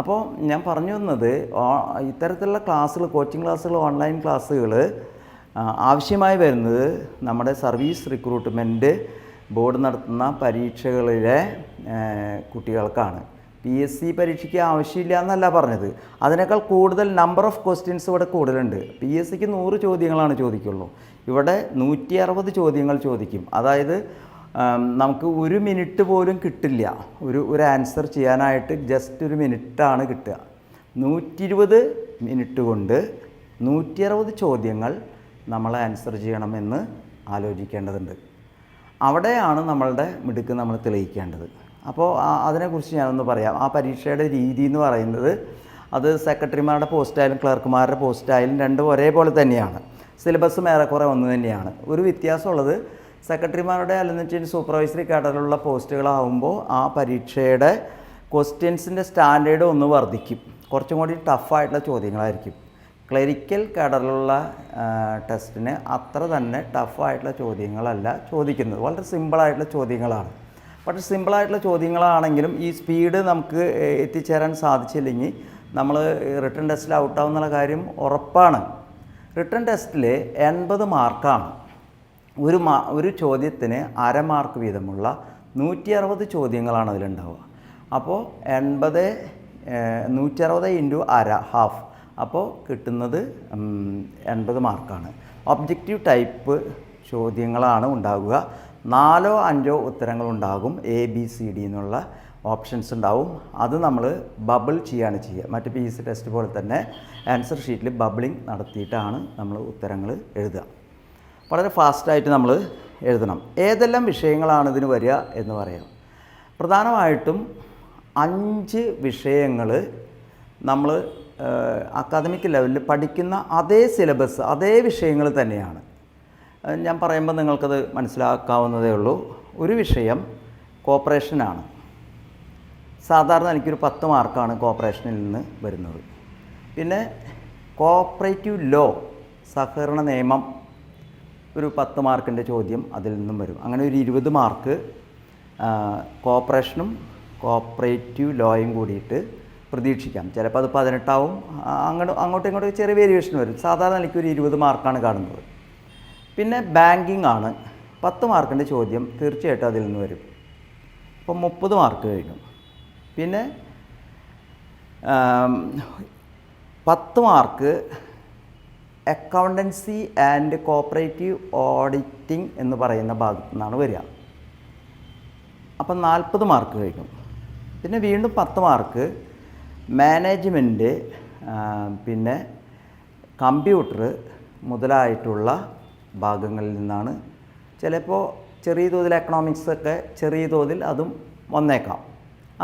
അപ്പോൾ ഞാൻ പറഞ്ഞു വന്നത്, ഇത്തരത്തിലുള്ള ക്ലാസ്സുകൾ, കോച്ചിങ് ക്ലാസ്സുകൾ, ഓൺലൈൻ ക്ലാസ്സുകൾ ആവശ്യമായി വരുന്നത് നമ്മുടെ സർവീസ് റിക്രൂട്ട്മെൻറ്റ് ബോർഡ് നടത്തുന്ന പരീക്ഷകളിലെ കുട്ടികൾക്കാണ്. PSC പരീക്ഷയ്ക്ക് ആവശ്യമില്ല എന്നല്ല പറഞ്ഞത്, അതിനേക്കാൾ കൂടുതൽ നമ്പർ ഓഫ് ക്വസ്റ്റ്യൻസ് ഇവിടെ കൂടുതലുണ്ട്. PSCക്ക് 100 ചോദ്യങ്ങളാണ് ചോദിക്കുള്ളൂ, ഇവിടെ 160 ചോദ്യങ്ങൾ ചോദിക്കും. അതായത് നമുക്ക് 1 മിനിറ്റ് പോലും കിട്ടില്ല ഒരു ആൻസർ ചെയ്യാനായിട്ട്. ജസ്റ്റ് 1 മിനിറ്റാണ് കിട്ടുക. 120 മിനിറ്റ് കൊണ്ട് 160 ചോദ്യങ്ങൾ നമ്മൾ ആൻസർ ചെയ്യണമെന്ന് ആലോചിക്കേണ്ടതുണ്ട്. അവിടെയാണ് നമ്മളുടെ മിടുക്ക് നമ്മൾ തെളിയിക്കേണ്ടത്. അപ്പോൾ അതിനെക്കുറിച്ച് ഞാനൊന്ന് പറയാം. ആ പരീക്ഷയുടെ രീതി എന്ന് പറയുന്നത്, അത് സെക്രട്ടറിമാരുടെ പോസ്റ്റായാലും ക്ലർക്കുമാരുടെ പോസ്റ്റായാലും രണ്ടും ഒരേപോലെ തന്നെയാണ്. സിലബസും ഏറെക്കുറെ ഒന്ന് തന്നെയാണ്. ഒരു വ്യത്യാസമുള്ളത്, സെക്രട്ടറിമാരുടെ അല്ലെങ്കിൽ സൂപ്പർവൈസറി കാഡറിലുള്ള പോസ്റ്റുകളാകുമ്പോൾ ആ പരീക്ഷയുടെ ക്വസ്റ്റ്യൻസിൻ്റെ സ്റ്റാൻഡേർഡ് ഒന്ന് വർദ്ധിക്കും. കുറച്ചും കൂടി ടഫായിട്ടുള്ള ചോദ്യങ്ങളായിരിക്കും. ക്ലറിക്കൽ കാഡറിലുള്ള ടെസ്റ്റിന് അത്ര തന്നെ ടഫായിട്ടുള്ള ചോദ്യങ്ങളല്ല ചോദിക്കുന്നത്, വളരെ സിമ്പിളായിട്ടുള്ള ചോദ്യങ്ങളാണ്. പക്ഷേ സിമ്പിളായിട്ടുള്ള ചോദ്യങ്ങളാണെങ്കിലും ഈ സ്പീഡ് നമുക്ക് എത്തിച്ചേരാൻ സാധിച്ചില്ലെങ്കിൽ നമ്മൾ റിട്ടൺ ടെസ്റ്റിൽ ഔട്ടാവുന്നുള്ള കാര്യം ഉറപ്പാണ്. റിട്ടൺ ടെസ്റ്റിൽ 80 മാർക്കാണ്. ഒരു ചോദ്യത്തിന് 1/2 മാർക്ക് വീതമുള്ള 160 ചോദ്യങ്ങളാണ് അതിലുണ്ടാവുക. അപ്പോൾ 160 ഇൻറ്റു 1/2 ഹാഫ്, അപ്പോൾ കിട്ടുന്നത് 80 മാർക്കാണ്. ഒബ്ജക്റ്റീവ് ടൈപ്പ് ചോദ്യങ്ങളാണ് ഉണ്ടാകുക. 4 or 5 ഉത്തരങ്ങളുണ്ടാകും. ABCD എന്നുള്ള ഓപ്ഷൻസ് ഉണ്ടാവും. അത് നമ്മൾ ബബിൾ ചെയ്യാണ് ചെയ്യുക. മറ്റ് PSC ടെസ്റ്റ് പോലെ തന്നെ ആൻസർ ഷീറ്റിൽ ബബിളിംഗ് നടത്തിയിട്ടാണ് നമ്മൾ ഉത്തരങ്ങൾ എഴുതുക. വളരെ ഫാസ്റ്റായിട്ട് നമ്മൾ എഴുതണം. ഏതെല്ലാം വിഷയങ്ങളാണ് ഇതിന് വരിക എന്ന് പറയാം. പ്രധാനമായിട്ടും 5 വിഷയങ്ങൾ നമ്മൾ അക്കാദമിക് ലെവലിൽ പഠിക്കുന്ന അതേ സിലബസ്, അതേ വിഷയങ്ങൾ തന്നെയാണ്. ഞാൻ പറയുമ്പോൾ നിങ്ങൾക്കത് മനസ്സിലാക്കാവുന്നതേ ഉള്ളൂ. ഒരു വിഷയം കോപ്പറേഷനാണ്. സാധാരണ എനിക്കൊരു 10 മാർക്കാണ് കോപ്പറേഷനിൽ നിന്ന് വരുന്നത്. പിന്നെ കോപ്പറേറ്റീവ് ലോ, സഹകരണ നിയമം, ഒരു 10 മാർക്കിൻ്റെ ചോദ്യം അതിൽ നിന്നും വരും. അങ്ങനെ ഒരു 20 മാർക്ക് കോപ്പറേഷനും കോപ്പറേറ്റീവ് ലോയും കൂടിയിട്ട് പ്രതീക്ഷിക്കാം. ചിലപ്പോൾ അത് 18 ആവും. അങ്ങോട്ടും ഇങ്ങോട്ടും ചെറിയ വേരിയേഷൻ വരും. സാധാരണ എനിക്കൊരു 20 മാർക്കാണ് കാണുന്നത്. പിന്നെ ബാങ്കിങ് ആണ്. 10 മാർക്കിൻ്റെ ചോദ്യം തീർച്ചയായിട്ടും അതിൽ നിന്ന് വരും. അപ്പോൾ 30 മാർക്ക് കഴിഞ്ഞു. പിന്നെ 10 mark accountancy and cooperative auditing എന്ന് പറയുന്ന ഭാഗത്തു നിന്നാണ് വരിക. അപ്പം 40 മാർക്ക് കഴിഞ്ഞു. പിന്നെ വീണ്ടും 10 മാർക്ക് മാനേജ്മെൻറ്റ്, പിന്നെ കമ്പ്യൂട്ടർ മുതലായിട്ടുള്ള ഭാഗങ്ങളിൽ നിന്നാണ്. ചിലപ്പോൾ ചെറിയ തോതിൽ എക്കണോമിക്സൊക്കെ ചെറിയ തോതിൽ അതും വന്നേക്കാം.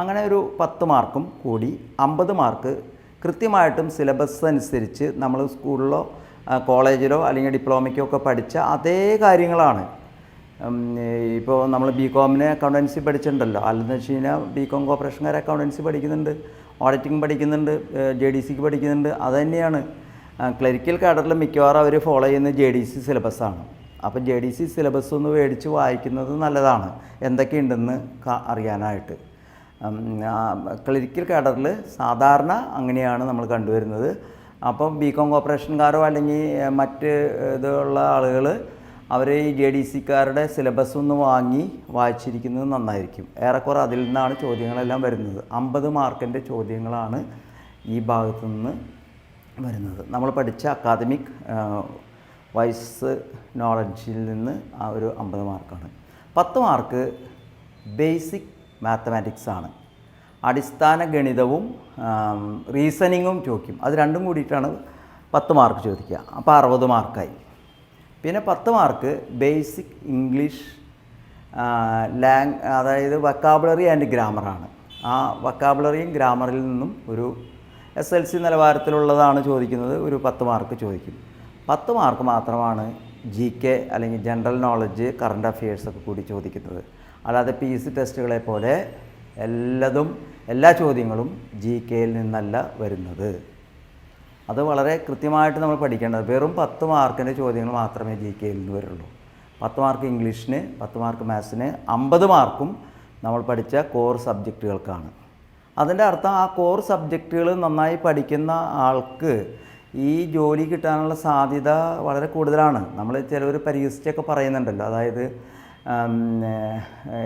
അങ്ങനെ ഒരു 10 മാർക്കും കൂടി 50 മാർക്ക് കൃത്യമായിട്ടും സിലബസ് അനുസരിച്ച് നമ്മൾ സ്കൂളിലോ കോളേജിലോ അല്ലെങ്കിൽ ഡിപ്ലോമയ്ക്കോ ഒക്കെ പഠിച്ച അതേ കാര്യങ്ങളാണ്. ഇപ്പോൾ നമ്മൾ BComന് അക്കൗണ്ടൻസി പഠിച്ചിട്ടുണ്ടല്ലോ, അല്ലെന്ന് വെച്ച് കഴിഞ്ഞാൽ BCom കോർപ്പറേഷൻകാർ അക്കൗണ്ടൻസി പഠിക്കുന്നുണ്ട്, ഓഡിറ്റിംഗ് പഠിക്കുന്നുണ്ട്, JDCക്ക് പഠിക്കുന്നുണ്ട്. അതുതന്നെയാണ് ക്ലറിക്കൽ കാഡറിൽ മിക്കവാറും അവർ ഫോളോ ചെയ്യുന്ന JDC സിലബസാണ്. അപ്പോൾ JDC സിലബസ് ഒന്ന് മേടിച്ച് വായിക്കുന്നത് നല്ലതാണ്, എന്തൊക്കെയുണ്ടെന്ന് അറിയാനായിട്ട്. ക്ലറിക്കൽ കാഡറിൽ സാധാരണ അങ്ങനെയാണ് നമ്മൾ കണ്ടുവരുന്നത്. അപ്പം BCom കോർപ്പറേഷൻകാരോ അല്ലെങ്കിൽ മറ്റ് ഇതുള്ള ആളുകൾ അവർ ഈ JDCക്കാരുടെ സിലബസ് ഒന്ന് വാങ്ങി വായിച്ചിരിക്കുന്നത് നന്നായിരിക്കും. ഏറെക്കുറെ അതിൽ നിന്നാണ് ചോദ്യങ്ങളെല്ലാം വരുന്നത്. 50 മാർക്കിൻ്റെ ചോദ്യങ്ങളാണ് ഈ ഭാഗത്തു നിന്ന് വരുന്നത്. നമ്മൾ പഠിച്ച അക്കാദമിക് വൈസ് നോളജിൽ നിന്ന് ആ ഒരു 50 മാർക്കാണ്. 10 മാർക്ക് ബേസിക് മാത്തമാറ്റിക്സ് ആണ്. അടിസ്ഥാന ഗണിതവും റീസണിങ്ങും ചോദിക്കും. അത് രണ്ടും കൂടിയിട്ടാണ് 10 മാർക്ക് ചോദിക്കുക. അപ്പോൾ 60 മാർക്കായി. പിന്നെ 10 മാർക്ക് ബേസിക് ഇംഗ്ലീഷ് അതായത് വൊക്കാബുലറി ആൻഡ് ഗ്രാമറാണ്. ആ വൊക്കാബുലറിയും ഗ്രാമറിൽ നിന്നും ഒരു SLC നിലവാരത്തിലുള്ളതാണ് ചോദിക്കുന്നത്. ഒരു 10 മാർക്ക് ചോദിക്കും. 10 മാർക്ക് മാത്രമാണ് GK അല്ലെങ്കിൽ ജനറൽ നോളജ്, കറണ്ട് അഫയേഴ്സൊക്കെ കൂടി ചോദിക്കുന്നത്. അല്ലാതെ PC ടെസ്റ്റുകളെ പോലെ എല്ലാ ചോദ്യങ്ങളും GKയിൽ നിന്നല്ല വരുന്നത്. അത് വളരെ കൃത്യമായിട്ട് നമ്മൾ പഠിക്കേണ്ടത്. വെറും 10 മാർക്കിൻ്റെ ചോദ്യങ്ങൾ മാത്രമേ GKയിൽ നിന്ന് വരുള്ളൂ. 10 മാർക്ക് ഇംഗ്ലീഷിന്, 10 മാർക്ക് മാത്സിന്, 50 മാർക്കും നമ്മൾ പഠിച്ച കോർ സബ്ജക്റ്റുകൾക്കാണ്. അതിൻ്റെ അർത്ഥം ആ കോർ സബ്ജക്റ്റുകൾ നന്നായി പഠിക്കുന്ന ആൾക്ക് ഈ ജോലി കിട്ടാനുള്ള സാധ്യത വളരെ കൂടുതലാണ്. നമ്മൾ ചിലവർ പരിഹസിച്ചൊക്കെ പറയുന്നുണ്ടല്ലോ, അതായത്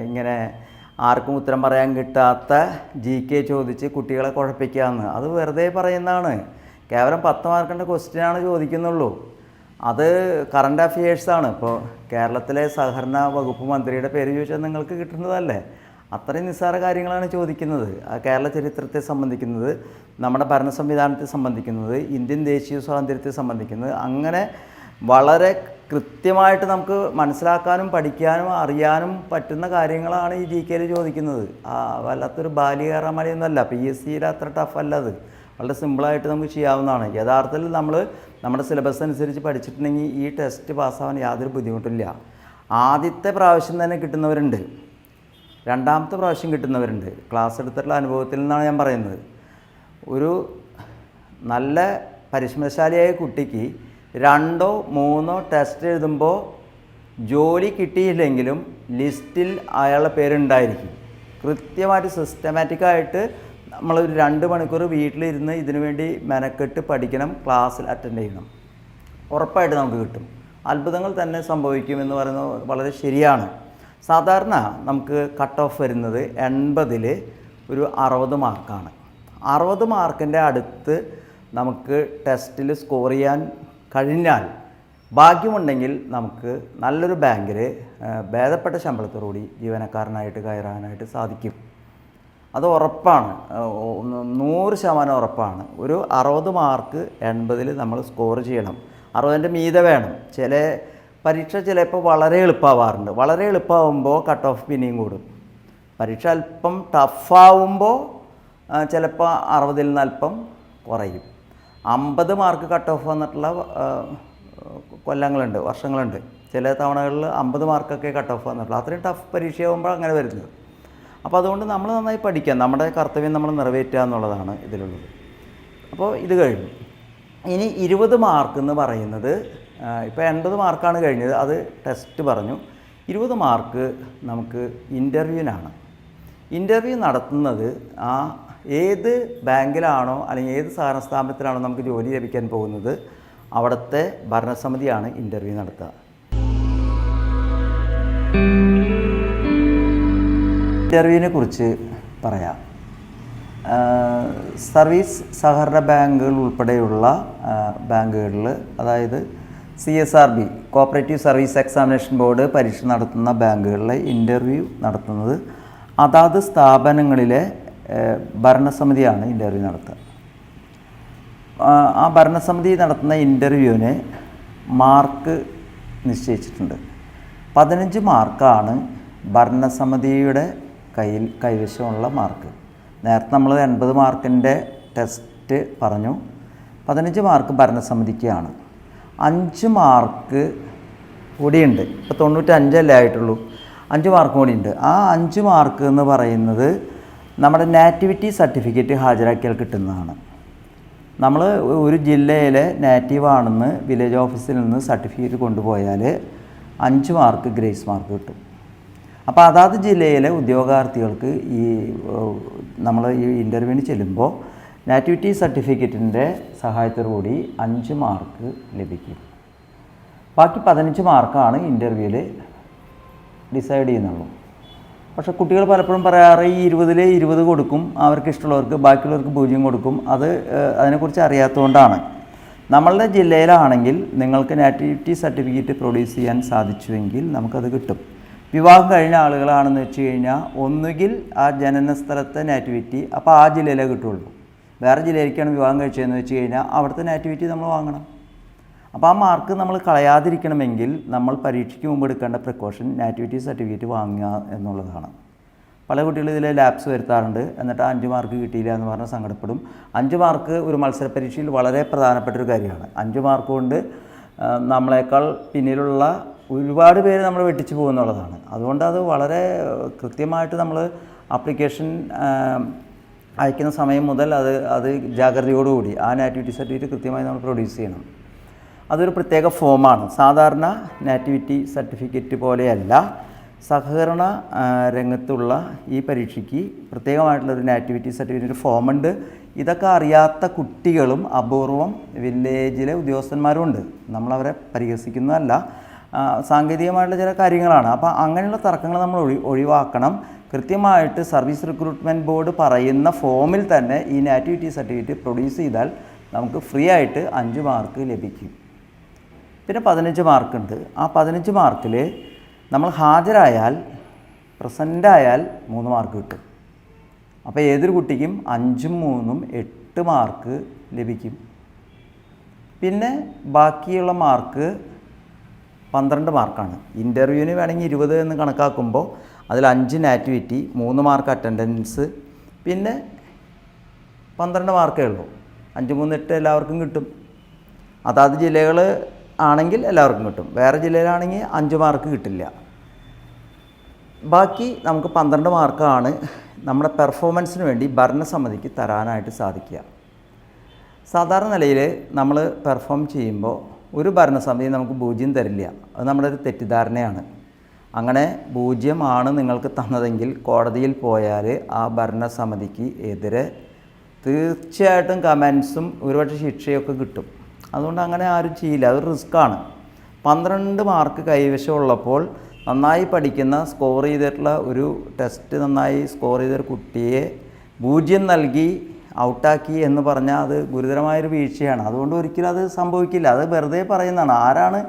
ഇങ്ങനെ ആർക്കും ഉത്തരം പറയാൻ കിട്ടാത്ത GK ചോദിച്ച് കുട്ടികളെ കുഴപ്പിക്കാമെന്ന്. അത് വെറുതെ പറയുന്നതാണ്. കേവലം 10 മാർക്കിൻ്റെ ക്വസ്റ്റ്യനാണ് ചോദിക്കുന്നുള്ളൂ. അത് കറണ്ട് അഫയേഴ്സാണ്. ഇപ്പോൾ കേരളത്തിലെ സഹകരണ വകുപ്പ് മന്ത്രിയുടെ പേര് ചോദിച്ചാൽ നിങ്ങൾക്ക് കിട്ടുന്നതല്ലേ? അത്രയും നിസ്സാര കാര്യങ്ങളാണ് ചോദിക്കുന്നത്. കേരള ചരിത്രത്തെ സംബന്ധിക്കുന്നത്, നമ്മുടെ ഭരണ സംവിധാനത്തെ സംബന്ധിക്കുന്നത്, ഇന്ത്യൻ ദേശീയ സ്വാതന്ത്ര്യത്തെ സംബന്ധിക്കുന്നത്, അങ്ങനെ വളരെ കൃത്യമായിട്ട് നമുക്ക് മനസ്സിലാക്കാനും പഠിക്കാനും അറിയാനും പറ്റുന്ന കാര്യങ്ങളാണ് ഈ GKയിൽ ചോദിക്കുന്നത്. വല്ലാത്തൊരു ബാലികേറാമലയൊന്നുമല്ല. PSCയുടെ അത്ര ടഫല്ല. അത് വളരെ സിമ്പിളായിട്ട് നമുക്ക് ചെയ്യാവുന്നതാണ്. യഥാർത്ഥത്തിൽ നമ്മുടെ സിലബസ് അനുസരിച്ച് പഠിച്ചിട്ടുണ്ടെങ്കിൽ ഈ ടെസ്റ്റ് പാസ്സാവാൻ യാതൊരു ബുദ്ധിമുട്ടില്ല. ആദ്യത്തെ പ്രാവശ്യം തന്നെ കിട്ടുന്നവരുണ്ട്, രണ്ടാമത്തെ പ്രാവശ്യം കിട്ടുന്നവരുണ്ട്. ക്ലാസ് എടുത്തിട്ടുള്ള അനുഭവത്തിൽ നിന്നാണ് ഞാൻ പറയുന്നത്. ഒരു നല്ല പരിശ്രമശാലിയായ കുട്ടിക്ക് 2ഓ 3ഓ ടെസ്റ്റ് എഴുതുമ്പോൾ ജോലി കിട്ടിയില്ലെങ്കിലും ലിസ്റ്റിൽ അയാളുടെ പേരുണ്ടായിരിക്കും. കൃത്യമായിട്ട് സിസ്റ്റമാറ്റിക്കായിട്ട് നമ്മളൊരു 2 മണിക്കൂർ വീട്ടിലിരുന്ന് ഇതിനു വേണ്ടി മെനക്കെട്ട് പഠിക്കണം, ക്ലാസ്സിൽ അറ്റൻഡ് ചെയ്യണം. ഉറപ്പായിട്ട് നമുക്ക് കിട്ടും. അത്ഭുതങ്ങൾ തന്നെ സംഭവിക്കുമെന്ന് പറയുന്നത് വളരെ ശരിയാണ്. സാധാരണ നമുക്ക് കട്ട് ഓഫ് വരുന്നത് 80-ൽ ഒരു 60 മാർക്കാണ്. 60 മാർക്കിൻ്റെ അടുത്ത് നമുക്ക് ടെസ്റ്റിൽ സ്കോർ ചെയ്യാൻ കഴിഞ്ഞാൽ, ഭാഗ്യമുണ്ടെങ്കിൽ നമുക്ക് നല്ലൊരു ബാങ്കിൽ ഭേദപ്പെട്ട ശമ്പളത്തോടുകൂടി ജീവനക്കാരനായിട്ട് കയറാനായിട്ട് സാധിക്കും. അത് ഉറപ്പാണ്, 100% ഉറപ്പാണ്. ഒരു 60 മാർക്ക് 80-ൽ നമ്മൾ സ്കോർ ചെയ്യണം. 60ൻ്റെ മീതെ വേണം. ചില പരീക്ഷ ചിലപ്പോൾ വളരെ എളുപ്പമാവാറുണ്ട്. വളരെ എളുപ്പമാകുമ്പോൾ കട്ട് ഓഫ് പിന്നെയും കൂടും. പരീക്ഷ അല്പം ടഫാവുമ്പോൾ ചിലപ്പോൾ 60-ൽ നിന്ന് അല്പം കുറയും. 50 മാർക്ക് കട്ട് ഓഫ് വന്നിട്ടുള്ള കൊല്ലങ്ങളുണ്ട്, വർഷങ്ങളുണ്ട്. ചില തവണകളിൽ 50 മാർക്കൊക്കെ കട്ട് ഓഫ് വന്നിട്ടുള്ളൂ. അത്രയും ടഫ് പരീക്ഷയാകുമ്പോൾ അങ്ങനെ വരുന്നത്. അപ്പോൾ അതുകൊണ്ട് നമ്മൾ നന്നായി പഠിക്കാം. നമ്മുടെ കർത്തവ്യം നമ്മൾ നിറവേറ്റുക എന്നുള്ളതാണ് ഇതിലുള്ളത്. അപ്പോൾ ഇത് കഴിഞ്ഞു. ഇനി 20 മാർക്ക് എന്ന് പറയുന്നത്, ഇപ്പോൾ 80 മാർക്കാണ് കഴിഞ്ഞത്, അത് ടെസ്റ്റ് പറഞ്ഞു. 20 മാർക്ക് നമുക്ക് ഇൻ്റർവ്യൂവിനാണ്. ഇൻ്റർവ്യൂ നടത്തുന്നത് ഏത് ബാങ്കിലാണോ അല്ലെങ്കിൽ ഏത് സഹകരണ സ്ഥാപനത്തിലാണോ നമുക്ക് ജോലി ലഭിക്കാൻ പോകുന്നത്, അവിടുത്തെ ഭരണസമിതിയാണ് ഇൻ്റർവ്യൂ നടത്തുക. ഇൻ്റർവ്യൂവിനെ കുറിച്ച് പറയാം. സർവീസ് സഹകരണ ബാങ്കുകൾ ഉൾപ്പെടെയുള്ള ബാങ്കുകളിൽ, അതായത് CSRB cooperative service examination board പരീക്ഷ നടത്തുന്ന ബാങ്കുകളിലെ ഇൻ്റർവ്യൂ നടത്തുന്നത് അതാത് സ്ഥാപനങ്ങളിലെ ഭരണസമിതിയാണ് ഇൻ്റർവ്യൂ നടത്തുക. ആ ഭരണസമിതി നടത്തുന്ന ഇൻ്റർവ്യൂവിന് മാർക്ക് നിശ്ചയിച്ചിട്ടുണ്ട്. 15 മാർക്കാണ് ഭരണസമിതിയുടെ കൈവശമുള്ള മാർക്ക്. നേരത്തെ നമ്മൾ 80 മാർക്കിൻ്റെ ടെസ്റ്റ് പറഞ്ഞു. 15 മാർക്ക് ഭരണസമിതിക്കാണ്. 5 മാർക്ക് കൂടിയുണ്ട്. ഇപ്പോൾ 95 അല്ലേ ആയിട്ടുള്ളൂ. 5 മാർക്ക് കൂടിയുണ്ട്. ആ 5 മാർക്ക് എന്ന് പറയുന്നത് നമ്മുടെ നാറ്റിവിറ്റി സർട്ടിഫിക്കറ്റ് ഹാജരാക്കിയാൽ കിട്ടുന്നതാണ്. നമ്മൾ ഒരു ജില്ലയിലെ നാറ്റീവാണെന്ന് വില്ലേജ് ഓഫീസിൽ നിന്ന് സർട്ടിഫിക്കറ്റ് കൊണ്ടുപോയാൽ 5 മാർക്ക് ഗ്രേസ് മാർക്ക് കിട്ടും. അപ്പോൾ അതാത് ജില്ലയിലെ ഉദ്യോഗാർത്ഥികൾക്ക് നമ്മൾ ഈ ഇൻ്റർവ്യൂവിന് ചെല്ലുമ്പോൾ നാറ്റിവിറ്റി സർട്ടിഫിക്കറ്റിൻ്റെ സഹായത്തോടു കൂടി 5 മാർക്ക് ലഭിക്കും. ബാക്കി 15 മാർക്കാണ് ഇൻ്റർവ്യൂവിൽ ഡിസൈഡ് ചെയ്യുന്നുള്ളൂ. പക്ഷേ കുട്ടികൾ പലപ്പോഴും പറയാറ് ഈ 20-ൽ 20 കൊടുക്കും, അവർക്ക് ഇഷ്ടമുള്ളവർക്ക്, ബാക്കിയുള്ളവർക്ക് 0 കൊടുക്കും. അതിനെക്കുറിച്ച് അറിയാത്തതുകൊണ്ടാണ്. നമ്മളുടെ ജില്ലയിലാണെങ്കിൽ നിങ്ങൾക്ക് നാറ്റിവിറ്റി സർട്ടിഫിക്കറ്റ് പ്രൊഡ്യൂസ് ചെയ്യാൻ സാധിച്ചുവെങ്കിൽ നമുക്കത് കിട്ടും. വിവാഹം കഴിഞ്ഞ ആളുകളാണെന്ന് വെച്ച് കഴിഞ്ഞാൽ ഒന്നുകിൽ ആ ജനന സ്ഥലത്തെ നാറ്റിവിറ്റി അപ്പോൾ ആ ജില്ലയിലേ കിട്ടുള്ളൂ. വേറെ ജില്ലയിലേക്കാണ് വിവാഹം കഴിച്ചതെന്ന് വെച്ച് കഴിഞ്ഞാൽ അവിടുത്തെ നാറ്റിവിറ്റി നമ്മൾ വാങ്ങണം. അപ്പോൾ ആ മാർക്ക് നമ്മൾ കളയാതിരിക്കണമെങ്കിൽ നമ്മൾ പരീക്ഷയ്ക്ക് മുമ്പ് എടുക്കേണ്ട പ്രിക്കോഷൻ നാറ്റിവിറ്റി സർട്ടിഫിക്കറ്റ് വാങ്ങുക എന്നുള്ളതാണ്. പല കുട്ടികളും ഇതിൽ ലാപ്സ് വരുത്താറുണ്ട്. എന്നിട്ട് 5 മാർക്ക് കിട്ടിയില്ല എന്ന് പറഞ്ഞാൽ സങ്കടപ്പെടും. 5 മാർക്ക് ഒരു മത്സര പരീക്ഷയിൽ വളരെ പ്രധാനപ്പെട്ടൊരു കാര്യമാണ്. 5 മാർക്ക് കൊണ്ട് നമ്മളെക്കാൾ പിന്നിലുള്ള ഒരുപാട് പേര് നമ്മൾ വെട്ടിച്ച് പോകുന്നുള്ളതാണ്. അതുകൊണ്ട് അത് വളരെ കൃത്യമായിട്ട് നമ്മൾ ആപ്ലിക്കേഷൻ അയക്കുന്ന സമയം മുതൽ അത് ജാഗ്രതയോടുകൂടി ആ നാറ്റിവിറ്റി സർട്ടിഫിക്കറ്റ് കൃത്യമായി നമ്മൾ പ്രൊഡ്യൂസ് ചെയ്യണം. അതൊരു പ്രത്യേക ഫോമാണ്. സാധാരണ നാറ്റിവിറ്റി സർട്ടിഫിക്കറ്റ് പോലെയല്ല. സഹകരണ രംഗത്തുള്ള ഈ പരീക്ഷയ്ക്ക് പ്രത്യേകമായിട്ടുള്ളൊരു നാറ്റിവിറ്റി സർട്ടിഫിക്കറ്റ് ഫോമുണ്ട്. ഇതൊക്കെ അറിയാത്ത കുട്ടികളും അപൂർവം വില്ലേജിലെ ഉദ്യോഗസ്ഥന്മാരും ഉണ്ട്. നമ്മളവരെ പരിഹസിക്കുന്നതല്ല, സാങ്കേതികമായിട്ടുള്ള ചില കാര്യങ്ങളാണ്. അപ്പോൾ അങ്ങനെയുള്ള തർക്കങ്ങൾ നമ്മൾ ഒഴിവാക്കണം. കൃത്യമായിട്ട് സർവീസ് റിക്രൂട്ട്മെൻറ്റ് ബോർഡ് പറയുന്ന ഫോമിൽ തന്നെ ഈ നാറ്റിവിറ്റി സർട്ടിഫിക്കറ്റ് പ്രൊഡ്യൂസ് ചെയ്താൽ നമുക്ക് ഫ്രീ ആയിട്ട് 5 മാർക്ക് ലഭിക്കും. പിന്നെ 15 മാർക്കുണ്ട്. ആ 15 മാർക്കിൽ നമ്മൾ ഹാജരായാൽ പ്രസൻ്റായാൽ 3 മാർക്ക് കിട്ടും. അപ്പോൾ ഏതൊരു കുട്ടിക്കും 5ഉം 3ഉം 8 മാർക്ക് ലഭിക്കും. പിന്നെ ബാക്കിയുള്ള മാർക്ക് 12 മാർക്കാണ്. ഇൻ്റർവ്യൂവിന് വേണമെങ്കിൽ 20 എന്ന് കണക്കാക്കുമ്പോൾ അതിൽ 5 നാറ്റിവിറ്റി, 3 മാർക്ക് അറ്റൻഡൻസ്, പിന്നെ 12 മാർക്കേ ഉള്ളൂ. 5, 3, 8 എല്ലാവർക്കും കിട്ടും. അതാത് ജില്ലകൾ ആണെങ്കിൽ എല്ലാവർക്കും കിട്ടും. വേറെ ജില്ലയിലാണെങ്കിൽ 5 മാർക്ക് കിട്ടില്ല. ബാക്കി നമുക്ക് 12 മാർക്കാണ് നമ്മുടെ പെർഫോമൻസിന് വേണ്ടി ഭരണസമിതിക്ക് തരാനായിട്ട് സാധിക്കുക. സാധാരണ നിലയിൽ നമ്മൾ പെർഫോം ചെയ്യുമ്പോൾ ഒരു ഭരണസമിതി നമുക്ക് 0 തരില്ല. അത് നമ്മുടെ ഒരു തെറ്റിദ്ധാരണയാണ്. അങ്ങനെ 0 ആണ് നിങ്ങൾക്ക് തന്നതെങ്കിൽ കോടതിയിൽ പോയാൽ ആ ഭരണസമിതിക്ക് എതിരെ തീർച്ചയായിട്ടും കമൻസും ഒരുപക്ഷെ ശിക്ഷയൊക്കെ കിട്ടും. അതുകൊണ്ട് അങ്ങനെ ആരും ചെയ്യില്ല. അതൊരു റിസ്ക്കാണ്. 12 മാർക്ക് കൈവശമുള്ളപ്പോൾ നന്നായി പഠിക്കുന്ന സ്കോർ ചെയ്തിട്ടുള്ള ഒരു ടെസ്റ്റ് നന്നായി സ്കോർ ചെയ്തൊരു കുട്ടിയെ 0 നൽകി ഔട്ടാക്കി എന്ന് പറഞ്ഞാൽ അത് ഗുരുതരമായൊരു വീഴ്ചയാണ്. അതുകൊണ്ട് ഒരിക്കലും അത് സംഭവിക്കില്ല. അത് വെറുതെ പറയുന്നതാണ്. ആരാണ്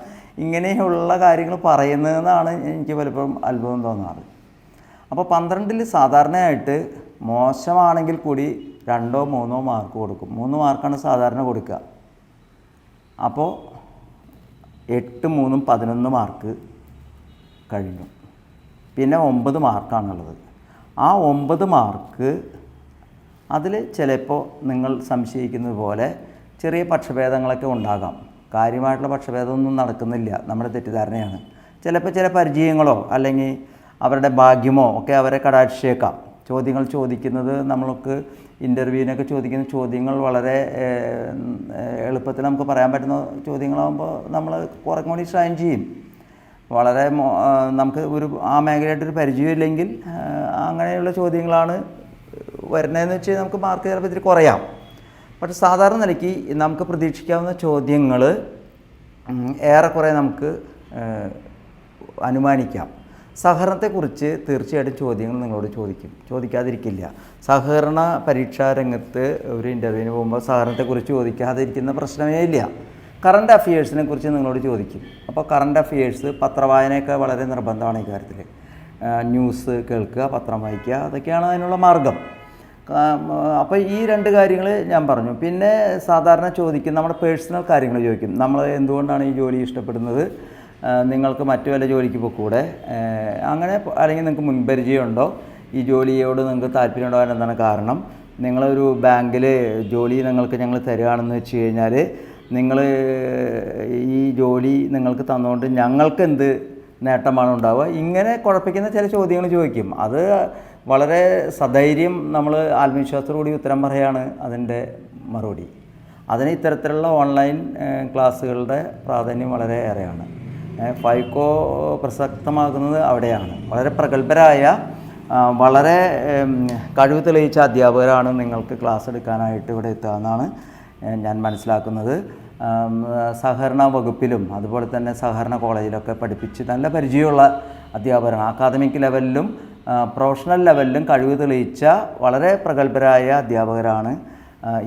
ഇങ്ങനെയുള്ള കാര്യങ്ങൾ പറയുന്നതെന്നാണ് എനിക്ക് പലപ്പോഴും അത്ഭുതം തോന്നാറ്. അപ്പോൾ 12ൽ സാധാരണയായിട്ട് മോശമാണെങ്കിൽ കൂടി 2ഓ 3ഓ മാർക്ക് കൊടുക്കും. 3 മാർക്കാണ് സാധാരണ കൊടുക്കുക. അപ്പോൾ 8, 3, 11 മാർക്ക് കഴിഞ്ഞു. പിന്നെ 9 മാർക്കാണുള്ളത്. ആ 9 മാർക്ക് അതിൽ ചിലപ്പോൾ നിങ്ങൾ സംശയിക്കുന്നത് പോലെ ചെറിയ പക്ഷഭേദങ്ങളൊക്കെ ഉണ്ടാകാം. കാര്യമായിട്ടുള്ള പക്ഷഭേദമൊന്നും നടക്കുന്നില്ല, നമ്മുടെ തെറ്റിദ്ധാരണയാണ്. ചിലപ്പോൾ ചില പരിചയങ്ങളോ അല്ലെങ്കിൽ അവരുടെ ഭാഗ്യമോ ഒക്കെ അവരെ കടാക്ഷിച്ചേക്കാം. ചോദ്യങ്ങൾ ചോദിക്കുന്നത് നമ്മൾക്ക് ഇൻ്റർവ്യൂവിനൊക്കെ ചോദിക്കുന്ന ചോദ്യങ്ങൾ വളരെ എളുപ്പത്തിൽ നമുക്ക് പറയാൻ പറ്റുന്ന ചോദ്യങ്ങളാകുമ്പോൾ നമ്മൾ കുറേ കൂടി ഷൈൻ ചെയ്യും. വളരെ നമുക്ക് ആ മേഖലയായിട്ടൊരു പരിചയമില്ലെങ്കിൽ അങ്ങനെയുള്ള ചോദ്യങ്ങളാണ് വരുന്നതെന്ന് വെച്ച് നമുക്ക് മാർക്ക് ചിലപ്പോൾ ഇതിൽ കുറയാം. പക്ഷേ സാധാരണ നിലയ്ക്ക് നമുക്ക് പ്രതീക്ഷിക്കാവുന്ന ചോദ്യങ്ങൾ ഏറെക്കുറെ നമുക്ക് അനുമാനിക്കാം. സഹകരണത്തെക്കുറിച്ച് തീർച്ചയായിട്ടും ചോദ്യങ്ങൾ നിങ്ങളോട് ചോദിക്കാതിരിക്കില്ല. സഹകരണ പരീക്ഷാ രംഗത്ത് ഒരു ഇൻ്റർവ്യൂവിന് പോകുമ്പോൾ സഹകരണത്തെക്കുറിച്ച് ചോദിക്കാതിരിക്കുന്ന പ്രശ്നമേ ഇല്ല. കറണ്ട് അഫയേഴ്സിനെ കുറിച്ച് നിങ്ങളോട് ചോദിക്കും. അപ്പോൾ കറണ്ട് അഫയേഴ്സ് പത്രവായനയൊക്കെ വളരെ നിർബന്ധമാണ് ഈ കാര്യത്തിൽ. ന്യൂസ് കേൾക്കുക, പത്രം വായിക്കുക, അതൊക്കെയാണ് അതിനുള്ള മാർഗം. അപ്പോൾ ഈ 2 കാര്യങ്ങൾ ഞാൻ പറഞ്ഞു. പിന്നെ സാധാരണ ചോദിക്കും നമ്മുടെ പേഴ്സണൽ കാര്യങ്ങൾ ചോദിക്കും. നമ്മൾ എന്തുകൊണ്ടാണ് ഈ ജോലി ഇഷ്ടപ്പെടുന്നത്, നിങ്ങൾക്ക് മറ്റു വല്ല ജോലിക്ക് പോയിക്കൂടെ, അങ്ങനെ, അല്ലെങ്കിൽ നിങ്ങൾക്ക് മുൻപരിചയമുണ്ടോ, ഈ ജോലിയോട് നിങ്ങൾക്ക് താല്പര്യമുണ്ടോ, എന്താണ് കാരണം, നിങ്ങളൊരു ബാങ്കിൽ ജോലി നിങ്ങൾക്ക് ഞങ്ങൾ തരികയാണെന്ന് വെച്ച് കഴിഞ്ഞാൽ നിങ്ങൾ ഈ ജോലി നിങ്ങൾക്ക് തന്നുകൊണ്ട് ഞങ്ങൾക്ക് എന്ത് നേട്ടമാണ് ഉണ്ടാവുക, ഇങ്ങനെ കുഴപ്പിക്കുന്ന ചില ചോദ്യങ്ങൾ ചോദിക്കും. അത് വളരെ സധൈര്യം നമ്മൾ ആത്മവിശ്വാസത്തോടുകൂടി ഉത്തരം പറയുകയാണ് അതിൻ്റെ മറുപടി. അതിന് ഇത്തരത്തിലുള്ള ഓൺലൈൻ ക്ലാസ്സുകളുടെ പ്രാധാന്യം വളരെ ഏറെയാണ്. ഫൈക്കോ പ്രസക്തമാകുന്നത് അവിടെയാണ്. വളരെ പ്രഗത്ഭരായ വളരെ കഴിവ് തെളിയിച്ച അധ്യാപകരാണ് നിങ്ങൾക്ക് ക്ലാസ് എടുക്കാനായിട്ട് ഇവിടെ എത്തുകയെന്നാണ് ഞാൻ മനസ്സിലാക്കുന്നത്. സഹകരണ വകുപ്പിലും അതുപോലെ തന്നെ സഹകരണ കോളേജിലൊക്കെ പഠിപ്പിച്ച് നല്ല പരിചയമുള്ള അധ്യാപകരാണ്. അക്കാദമിക് ലെവലിലും പ്രൊഫഷണൽ ലെവലിലും കഴിവ് തെളിയിച്ച വളരെ പ്രഗത്ഭരായ അധ്യാപകരാണ്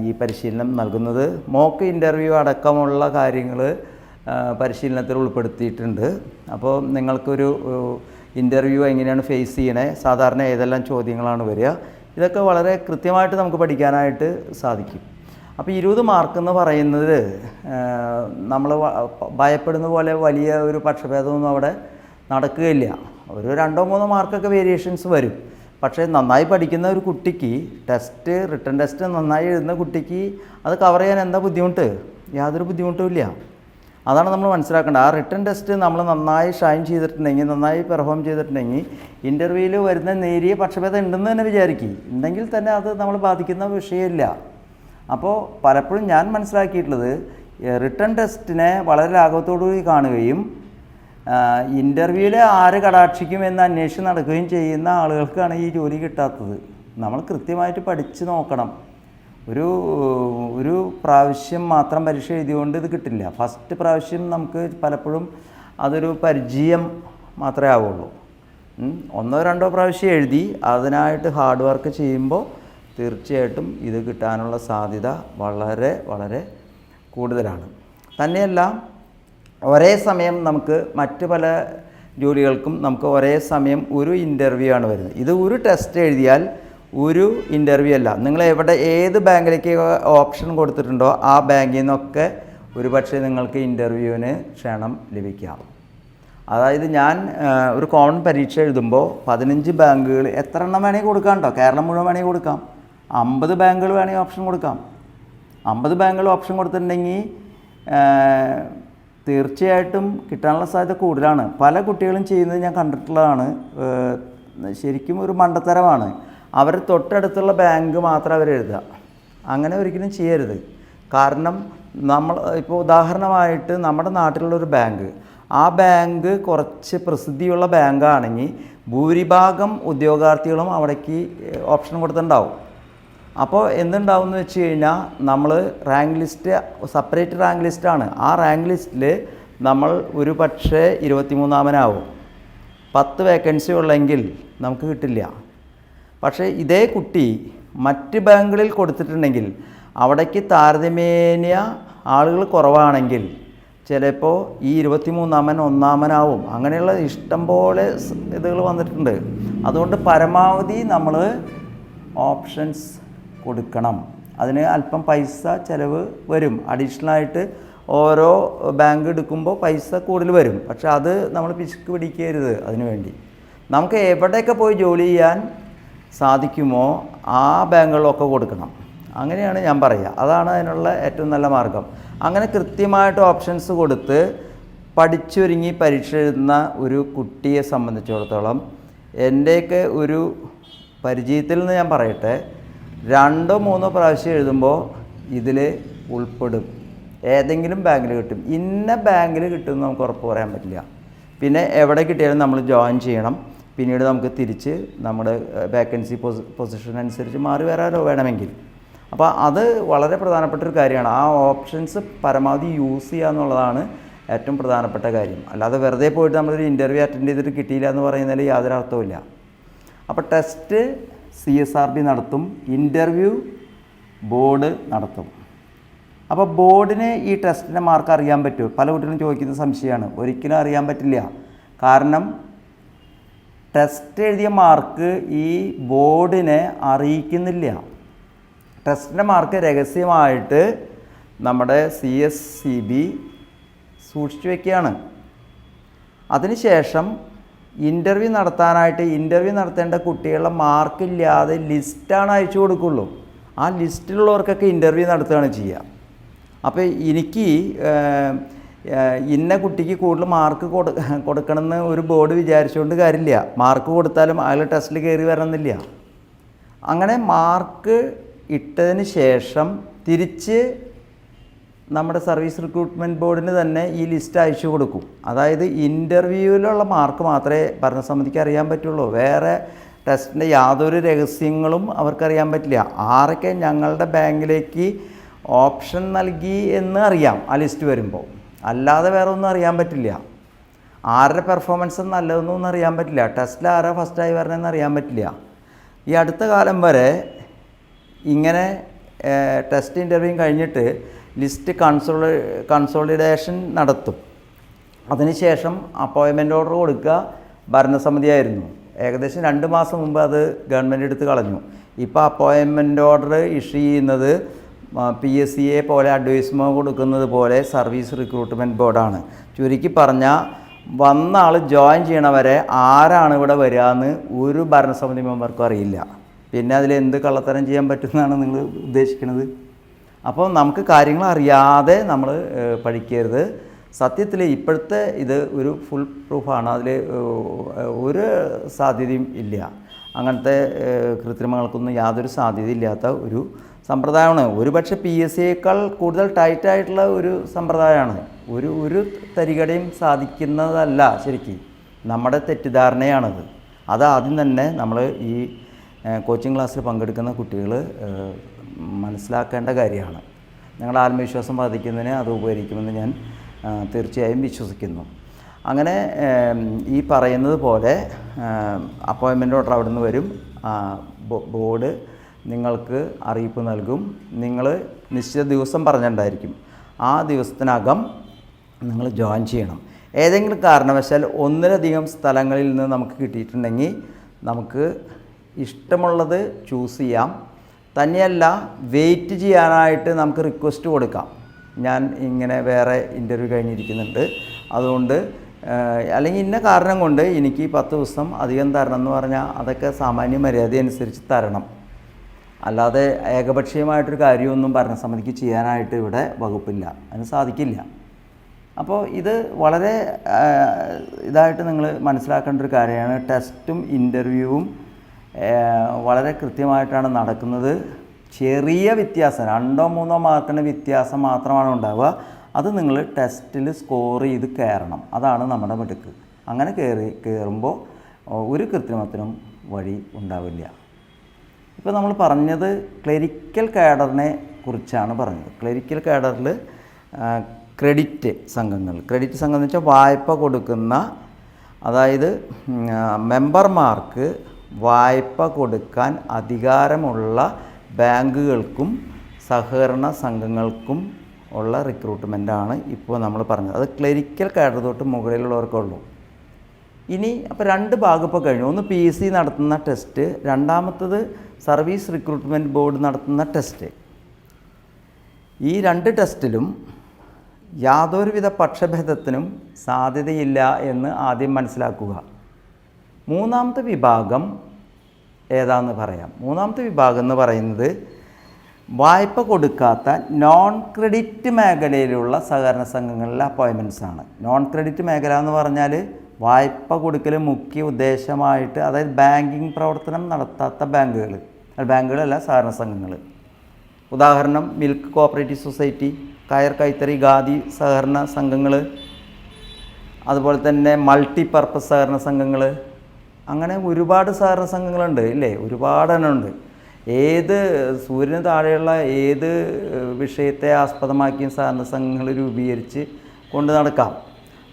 ഈ പരിശീലനം നൽകുന്നത്. മോക്ക് ഇൻ്റർവ്യൂ അടക്കമുള്ള കാര്യങ്ങൾ പരിശീലനത്തിൽ ഉൾപ്പെടുത്തിയിട്ടുണ്ട്. അപ്പോൾ നിങ്ങൾക്കൊരു ഇൻ്റർവ്യൂ എങ്ങനെയാണ് ഫേസ് ചെയ്യണേ, സാധാരണ ഏതെല്ലാം ചോദ്യങ്ങളാണ് വരിക, ഇതൊക്കെ വളരെ കൃത്യമായിട്ട് നമുക്ക് പഠിക്കാനായിട്ട് സാധിക്കും. അപ്പോൾ 20 മാർക്ക് എന്ന് പറയുന്നത് നമ്മൾ ഭയപ്പെടുന്ന പോലെ വലിയ ഒരു പക്ഷഭേദമൊന്നും അവിടെ നടക്കുകയില്ല. ഒരു 2-3 മാർക്കൊക്കെ വേരിയേഷൻസ് വരും. പക്ഷേ നന്നായി പഠിക്കുന്ന ഒരു കുട്ടിക്ക് റിട്ടൺ ടെസ്റ്റ് നന്നായി എഴുതുന്ന കുട്ടിക്ക് അത് കവർ ചെയ്യാൻ എന്താ ബുദ്ധിമുട്ട്? യാതൊരു ബുദ്ധിമുട്ടുമില്ല. അതാണ് നമ്മൾ മനസ്സിലാക്കേണ്ടത്. ആ റിട്ടൺ ടെസ്റ്റ് നമ്മൾ നന്നായി ഷൈൻ ചെയ്തിട്ടുണ്ടെങ്കിൽ, നന്നായി പെർഫോം ചെയ്തിട്ടുണ്ടെങ്കിൽ, ഇൻ്റർവ്യൂവിൽ വരുന്ന നേരിയ പക്ഷഭേദം ഉണ്ടെന്ന് തന്നെ വിചാരിക്കും, ഉണ്ടെങ്കിൽ തന്നെ അത് നമ്മൾ ബാധിക്കുന്ന വിഷയമില്ല. അപ്പോൾ പലപ്പോഴും ഞാൻ മനസ്സിലാക്കിയിട്ടുള്ളത് റിട്ടൺ ടെസ്റ്റിനെ വളരെ ലാഘവത്തോടുകൂടി കാണുകയും ഇൻ്റർവ്യൂവിൽ ആര് കടാക്ഷിക്കും എന്ന് അന്വേഷിച്ച് നടക്കുകയും ചെയ്യുന്ന ആളുകൾക്കാണ് ഈ ജോലി കിട്ടാത്തത്. നമ്മൾ കൃത്യമായിട്ട് പഠിച്ച് നോക്കണം. ഒരു പ്രാവശ്യം മാത്രം പരീക്ഷ എഴുതിയോണ്ട് ഇത് കിട്ടില്ല. ഫസ്റ്റ് പ്രാവശ്യം നമുക്ക് പലപ്പോഴും അതൊരു പരിചയം മാത്രമേ ആവുള്ളൂ. 1-2 പ്രാവശ്യം എഴുതി അതിനായിട്ട് ഹാർഡ് വർക്ക് ചെയ്യുമ്പോൾ തീർച്ചയായിട്ടും ഇത് കിട്ടാനുള്ള സാധ്യത വളരെ വളരെ കൂടുതലാണ്. തന്നെയല്ല, ഒരേ സമയം നമുക്ക് മറ്റ് പല ജോലികൾക്കും നമുക്ക് ഒരേ സമയം ഒരു ഇൻ്റർവ്യൂ ആണ് വരുന്നത്. ഇത് ഒരു ടെസ്റ്റ് എഴുതിയാൽ ഒരു ഇൻ്റർവ്യൂ അല്ല. നിങ്ങൾ ഏത് ബാങ്കിലേക്ക് ഓപ്ഷൻ കൊടുത്തിട്ടുണ്ടോ ആ ബാങ്കിൽ നിന്നൊക്കെ ഒരുപക്ഷെ നിങ്ങൾക്ക് ഇൻ്റർവ്യൂവിന് ക്ഷണം ലഭിക്കാം. അതായത് ഞാൻ ഒരു കോമൺ പരീക്ഷ എഴുതുമ്പോൾ 15 ബാങ്കുകൾ എത്ര എണ്ണം വേണമെങ്കിൽ കൊടുക്കാം കേട്ടോ. കേരളം മുഴുവൻ വേണമെങ്കിൽ കൊടുക്കാം. 50 ബാങ്കുകൾ വേണമെങ്കിൽ ഓപ്ഷൻ കൊടുക്കാം. 50 ബാങ്കുകൾ ഓപ്ഷൻ കൊടുത്തിട്ടുണ്ടെങ്കിൽ തീർച്ചയായിട്ടും കിട്ടാനുള്ള സാധ്യത കൂടുതലാണ്. പല കുട്ടികളും ചെയ്യുന്നത് ഞാൻ കണ്ടിട്ടുള്ളതാണ്. ശരിക്കും ഒരു മണ്ടത്തരമാണ്. അവർ തൊട്ടടുത്തുള്ള ബാങ്ക് മാത്രം അവരെഴുതുക. അങ്ങനെ ഒരിക്കലും ചെയ്യരുത്. കാരണം നമ്മൾ ഇപ്പോൾ ഉദാഹരണമായിട്ട് നമ്മുടെ നാട്ടിലുള്ളൊരു ബാങ്ക്, ആ ബാങ്ക് കുറച്ച് പ്രസിദ്ധിയുള്ള ബാങ്കാണെങ്കിൽ ഭൂരിഭാഗം ഉദ്യോഗാർത്ഥികളും അവിടേക്ക് ഓപ്ഷൻ കൊടുത്തിട്ടുണ്ടാവും. അപ്പോൾ എന്തുണ്ടാവും എന്ന് വെച്ച് കഴിഞ്ഞാൽ, നമ്മൾ റാങ്ക് ലിസ്റ്റ് സെപ്പറേറ്റ് റാങ്ക് ലിസ്റ്റാണ്. ആ റാങ്ക് ലിസ്റ്റിൽ നമ്മൾ ഒരു പക്ഷേ 23-ാമനാവും. 10 വേക്കൻസി ഉള്ളെങ്കിൽ നമുക്ക് കിട്ടില്ല. പക്ഷേ ഇതേ കുട്ടി മറ്റ് ബാങ്കുകളിൽ കൊടുത്തിട്ടുണ്ടെങ്കിൽ അവിടേക്ക് താരതമ്യേന ആളുകൾ കുറവാണെങ്കിൽ ചിലപ്പോൾ ഈ 23-ാമൻ 1-ാമനാവും. അങ്ങനെയുള്ള ഇഷ്ടം പോലെ ഇതുകൾ വന്നിട്ടുണ്ട്. അതുകൊണ്ട് പരമാവധി നമ്മൾ ഓപ്ഷൻസ് കൊടുക്കണം. അതിന് അല്പം പൈസ ചിലവ് വരും. അഡീഷണലായിട്ട് ഓരോ ബാങ്ക് എടുക്കുമ്പോൾ പൈസ കൂടുതൽ വരും. പക്ഷെ അത് നമ്മൾ പിശുക്ക് പിടിക്കരുത്. അതിനു വേണ്ടി നമുക്ക് എവിടെയൊക്കെ പോയി ജോലി ചെയ്യാൻ സാധിക്കുമോ ആ ബാങ്കുകളിലൊക്കെ കൊടുക്കണം. അങ്ങനെയാണ് ഞാൻ പറയുക. അതാണ് അതിനുള്ള ഏറ്റവും നല്ല മാർഗം. അങ്ങനെ കൃത്യമായിട്ട് ഓപ്ഷൻസ് കൊടുത്ത് പഠിച്ചൊരുങ്ങി പരീക്ഷ എഴുതുന്ന ഒരു കുട്ടിയെ സംബന്ധിച്ചിടത്തോളം എൻ്റെയൊക്കെ ഒരു പരിചയത്തിൽ നിന്ന് ഞാൻ പറയട്ടെ, 2-3 പ്രാവശ്യം എഴുതുമ്പോൾ ഇതിൽ ഉൾപ്പെടും. ഏതെങ്കിലും ബാങ്കിൽ കിട്ടും. ഇന്ന ബാങ്കിൽ കിട്ടുമെന്ന് നമുക്ക് ഉറപ്പ് പറയാൻ പറ്റില്ല. പിന്നെ എവിടെ കിട്ടിയാലും നമ്മൾ ജോയിൻ ചെയ്യണം. പിന്നീട് നമുക്ക് തിരിച്ച് നമ്മുടെ വേക്കൻസി പൊസിഷൻ അനുസരിച്ച് മാറി വരാനോ വേണമെങ്കിൽ. അപ്പോൾ അത് വളരെ പ്രധാനപ്പെട്ടൊരു കാര്യമാണ്. ആ ഓപ്ഷൻസ് പരമാവധി യൂസ് ചെയ്യുക എന്നുള്ളതാണ് ഏറ്റവും പ്രധാനപ്പെട്ട കാര്യം. അല്ലാതെ വെറുതെ പോയിട്ട് നമ്മളൊരു ഇൻ്റർവ്യൂ അറ്റൻഡ് ചെയ്തിട്ട് കിട്ടിയില്ല എന്ന് പറയുന്നതിൽ യാതൊരു അർത്ഥവുമില്ല. അപ്പോൾ ടെസ്റ്റ് CSRB നടത്തും, ഇൻ്റർവ്യൂ ബോർഡ് നടത്തും. അപ്പോൾ ബോർഡിന് ഈ ടെസ്റ്റിൻ്റെ മാർക്ക് അറിയാൻ പറ്റുമോ? പല കുട്ടികളും ചോദിക്കുന്ന സംശയമാണ്. ഒരിക്കലും അറിയാൻ പറ്റില്ല. കാരണം ടെസ്റ്റ് എഴുതിയ മാർക്ക് ഈ ബോർഡിനെ അറിയിക്കുന്നില്ല. ടെസ്റ്റിൻ്റെ മാർക്ക് രഹസ്യമായിട്ട് നമ്മുടെ CSCB സൂക്ഷിച്ചു വയ്ക്കുകയാണ്. അതിനുശേഷം ഇൻ്റർവ്യൂ നടത്തേണ്ട കുട്ടികളുടെ മാർക്കില്ലാതെ ലിസ്റ്റാണ് അയച്ചു കൊടുക്കുള്ളൂ. ആ ലിസ്റ്റിലുള്ളവർക്കൊക്കെ ഇൻ്റർവ്യൂ നടത്തുകയാണ് ചെയ്യുക. അപ്പോൾ എനിക്ക് ഇന്ന കുട്ടിക്ക് കൂടുതൽ മാർക്ക് കൊടുക്കണമെന്ന് ഒരു ബോർഡ് വിചാരിച്ചുകൊണ്ട് കാര്യമില്ല. മാർക്ക് കൊടുത്താലും അയാൾ ടെസ്റ്റിൽ കയറി വരണമെന്നില്ല. അങ്ങനെ മാർക്ക് ഇട്ടതിന് ശേഷം തിരിച്ച് നമ്മുടെ സർവീസ് റിക്രൂട്ട്മെൻറ്റ് ബോർഡിന് തന്നെ ഈ ലിസ്റ്റ് അയച്ചു കൊടുക്കും. അതായത് ഇൻ്റർവ്യൂവിലുള്ള മാർക്ക് മാത്രമേ ഭരണസമിതിക്ക് അറിയാൻ പറ്റുള്ളൂ. വേറെ ടെസ്റ്റിൻ്റെ യാതൊരു രഹസ്യങ്ങളും അവർക്കറിയാൻ പറ്റില്ല. ആരൊക്കെ ഞങ്ങളുടെ ബാങ്കിലേക്ക് ഓപ്ഷൻ നൽകി എന്ന് അറിയാം ആ ലിസ്റ്റ് വരുമ്പോൾ. അല്ലാതെ വേറെ ഒന്നും അറിയാൻ പറ്റില്ല. ആരുടെ പെർഫോമൻസ് നല്ലതൊന്നും അറിയാൻ പറ്റില്ല. ടെസ്റ്റിൽ ആരാ ഫസ്റ്റായി വരണമെന്ന് അറിയാൻ പറ്റില്ല. ഈ അടുത്ത കാലം വരെ ഇങ്ങനെ ടെസ്റ്റ് ഇൻ്റർവ്യൂ കഴിഞ്ഞിട്ട് ലിസ്റ്റ് കൺസോളിഡേഷൻ നടത്തും. അതിനുശേഷം അപ്പോയിൻമെൻ്റ് ഓർഡർ കൊടുക്കുക, ഭരണസമിതിയായിരുന്നു. ഏകദേശം 2 മാസം മുമ്പ് അത് ഗവൺമെൻറ് എടുത്ത് കളഞ്ഞു. ഇപ്പോൾ അപ്പോയിൻമെൻറ്റ് ഓർഡർ ഇഷ്യൂ ചെയ്യുന്നത് PSCയെ പോലെ അഡ്വൈസ്മോ കൊടുക്കുന്നത് പോലെ സർവീസ് റിക്രൂട്ട്മെൻറ്റ് ബോർഡാണ്. ചുരുക്കി പറഞ്ഞാൽ വന്ന ആൾ ജോയിൻ ചെയ്യണവരെ ആരാണ് ഇവിടെ വരിക എന്ന് ഒരു ഭരണസമിതി മെമ്പർക്കും അറിയില്ല. പിന്നെ അതിൽ എന്ത് കള്ളത്തരം ചെയ്യാൻ പറ്റുമെന്നാണ് നിങ്ങൾ ഉദ്ദേശിക്കുന്നത്? അപ്പോൾ നമുക്ക് കാര്യങ്ങൾ അറിയാതെ നമ്മൾ പഠിക്കരുത്. സത്യത്തിൽ ഇപ്പോഴത്തെ ഇത് ഒരു ഫുൾ പ്രൂഫാണ്. അതിൽ ഒരു സാധ്യതയും ഇല്ല. അങ്ങനത്തെ കൃത്രിമങ്ങൾക്കൊന്നും യാതൊരു സാധ്യതയില്ലാത്ത ഒരു സമ്പ്രദായമാണ്. ഒരുപക്ഷെ PSCയേക്കാൾ കൂടുതൽ ടൈറ്റായിട്ടുള്ള ഒരു സമ്പ്രദായമാണ്. ഒരു തരികടയും സാധിക്കുന്നതല്ല. ശരിക്കും നമ്മുടെ തെറ്റിദ്ധാരണയാണത്. അത് ആദ്യം തന്നെ നമ്മൾ ഈ കോച്ചിങ് ക്ലാസ്സിൽ പങ്കെടുക്കുന്ന കുട്ടികൾ മനസ്സിലാക്കേണ്ട കാര്യമാണ്. ഞങ്ങളുടെ ആത്മവിശ്വാസം വർദ്ധിക്കുന്നതിന് അത് ഉപകരിക്കുമെന്ന് ഞാൻ തീർച്ചയായും വിശ്വസിക്കുന്നു. അങ്ങനെ ഈ പറയുന്നത് പോലെ അപ്പോയിൻമെൻ്റ് ഓർഡർ അവിടെ നിന്ന് വരും. ബോർഡ് നിങ്ങൾക്ക് അറിയിപ്പ് നൽകും. നിങ്ങൾ നിശ്ചിത ദിവസം പറഞ്ഞിട്ടുണ്ടായിരിക്കും. ആ ദിവസത്തിനകം നിങ്ങൾ ജോയിൻ ചെയ്യണം. ഏതെങ്കിലും കാരണവശാൽ ഒന്നിലധികം സ്ഥലങ്ങളിൽ നിന്ന് നമുക്ക് കിട്ടിയിട്ടുണ്ടെങ്കിൽ നമുക്ക് ഇഷ്ടമുള്ളത് ചൂസ് ചെയ്യാം. തന്നെയല്ല, വെയിറ്റ് ചെയ്യാനായിട്ട് നമുക്ക് റിക്വസ്റ്റ് കൊടുക്കാം. ഞാൻ ഇങ്ങനെ വേറെ ഇൻ്റർവ്യൂ കഴിഞ്ഞിരിക്കുന്നുണ്ട്, അതുകൊണ്ട് അല്ലെങ്കിൽ ഇന്ന കാരണം കൊണ്ട് എനിക്ക് 10 ദിവസം അധികം തരണം എന്ന് പറഞ്ഞാൽ അതൊക്കെ സാമാന്യ മര്യാദ അനുസരിച്ച് തരണം. അല്ലാതെ ഏകപക്ഷീയമായിട്ടൊരു കാര്യമൊന്നും ഭരണസമിതിക്ക് ചെയ്യാനായിട്ട് ഇവിടെ വകുപ്പില്ല, അതിന് സാധിക്കില്ല. അപ്പോൾ ഇത് വളരെ ഇതായിട്ട് നിങ്ങൾ മനസ്സിലാക്കേണ്ട ഒരു കാര്യമാണ്. ടെസ്റ്റും ഇൻ്റർവ്യൂവും വളരെ കൃത്യമായിട്ടാണ് നടക്കുന്നത്. ചെറിയ വ്യത്യാസം 2-3 മാർക്കിൻ്റെ വ്യത്യാസം മാത്രമാണ് ഉണ്ടാവുക. അത് നിങ്ങൾ ടെസ്റ്റിൽ സ്കോർ ചെയ്ത് കയറണം. അതാണ് നമ്മുടെ മിടുക്ക്. അങ്ങനെ കയറുമ്പോൾ ഒരു കൃത്രിമത്തിനും വഴി ഉണ്ടാവില്ല. ഇപ്പോൾ നമ്മൾ പറഞ്ഞത് ക്ലറിക്കൽ കാഡറിനെ കുറിച്ചാണ് പറഞ്ഞത്. ക്ലറിക്കൽ കാഡറിൽ ക്രെഡിറ്റ് സംഘങ്ങൾ എന്ന് വെച്ചാൽ വായ്പ കൊടുക്കുന്ന, അതായത് മെമ്പർമാർക്ക് വായ്പ കൊടുക്കാൻ അധികാരമുള്ള ബാങ്കുകൾക്കും സഹകരണ സംഘങ്ങൾക്കും ഉള്ള റിക്രൂട്ട്മെൻറ്റാണ് ഇപ്പോൾ നമ്മൾ പറഞ്ഞത്. അത് ക്ലറിക്കൽ കാഡർ തൊട്ട് മുകളിലുള്ളവർക്കുള്ളൂ. ഇനി അപ്പോൾ 2 ഭാഗം ഇപ്പോൾ കഴിഞ്ഞു. ഒന്ന് PSC നടത്തുന്ന ടെസ്റ്റ്, രണ്ടാമത്തത് സർവീസ് റിക്രൂട്ട്മെൻറ്റ് ബോർഡ് നടത്തുന്ന ടെസ്റ്റ്. ഈ 2 ടെസ്റ്റിലും യാതൊരുവിധ പക്ഷഭേദത്തിനും സാധ്യതയില്ല എന്ന് ആദ്യം മനസ്സിലാക്കുക. മൂന്നാമത്തെ വിഭാഗം ഏതാണെന്ന് പറയാം. മൂന്നാമത്തെ വിഭാഗം എന്ന് പറയുന്നത് വായ്പ കൊടുക്കാത്ത നോൺ ക്രെഡിറ്റ് മേഖലയിലുള്ള സഹകരണ സംഘങ്ങളിലെ അപ്പോയിൻമെൻറ്റ്സ് ആണ്. നോൺ ക്രെഡിറ്റ് മേഖല എന്ന് പറഞ്ഞാൽ വായ്പ കൊടുക്കൽ മുഖ്യ ഉദ്ദേശമായിട്ട്, അതായത് ബാങ്കിങ് പ്രവർത്തനം നടത്താത്ത ബാങ്കുകളല്ല സഹകരണ സംഘങ്ങൾ. ഉദാഹരണം മിൽക്ക് കോഓപ്പറേറ്റീവ് സൊസൈറ്റി, കയർ കൈത്തറി ഖാദി സഹകരണ സംഘങ്ങൾ, അതുപോലെ തന്നെ മൾട്ടിപർപ്പസ് സഹകരണ സംഘങ്ങൾ, അങ്ങനെ ഒരുപാട് സഹകരണ സംഘങ്ങളുണ്ട് ഇല്ലേ? ഒരുപാടെണ്ണം ഉണ്ട്. ഏത് സൂര്യന് താഴെയുള്ള ഏത് വിഷയത്തെ ആസ്പദമാക്കിയും സഹകരണ സംഘങ്ങൾ രൂപീകരിച്ച് കൊണ്ട് നടക്കാം.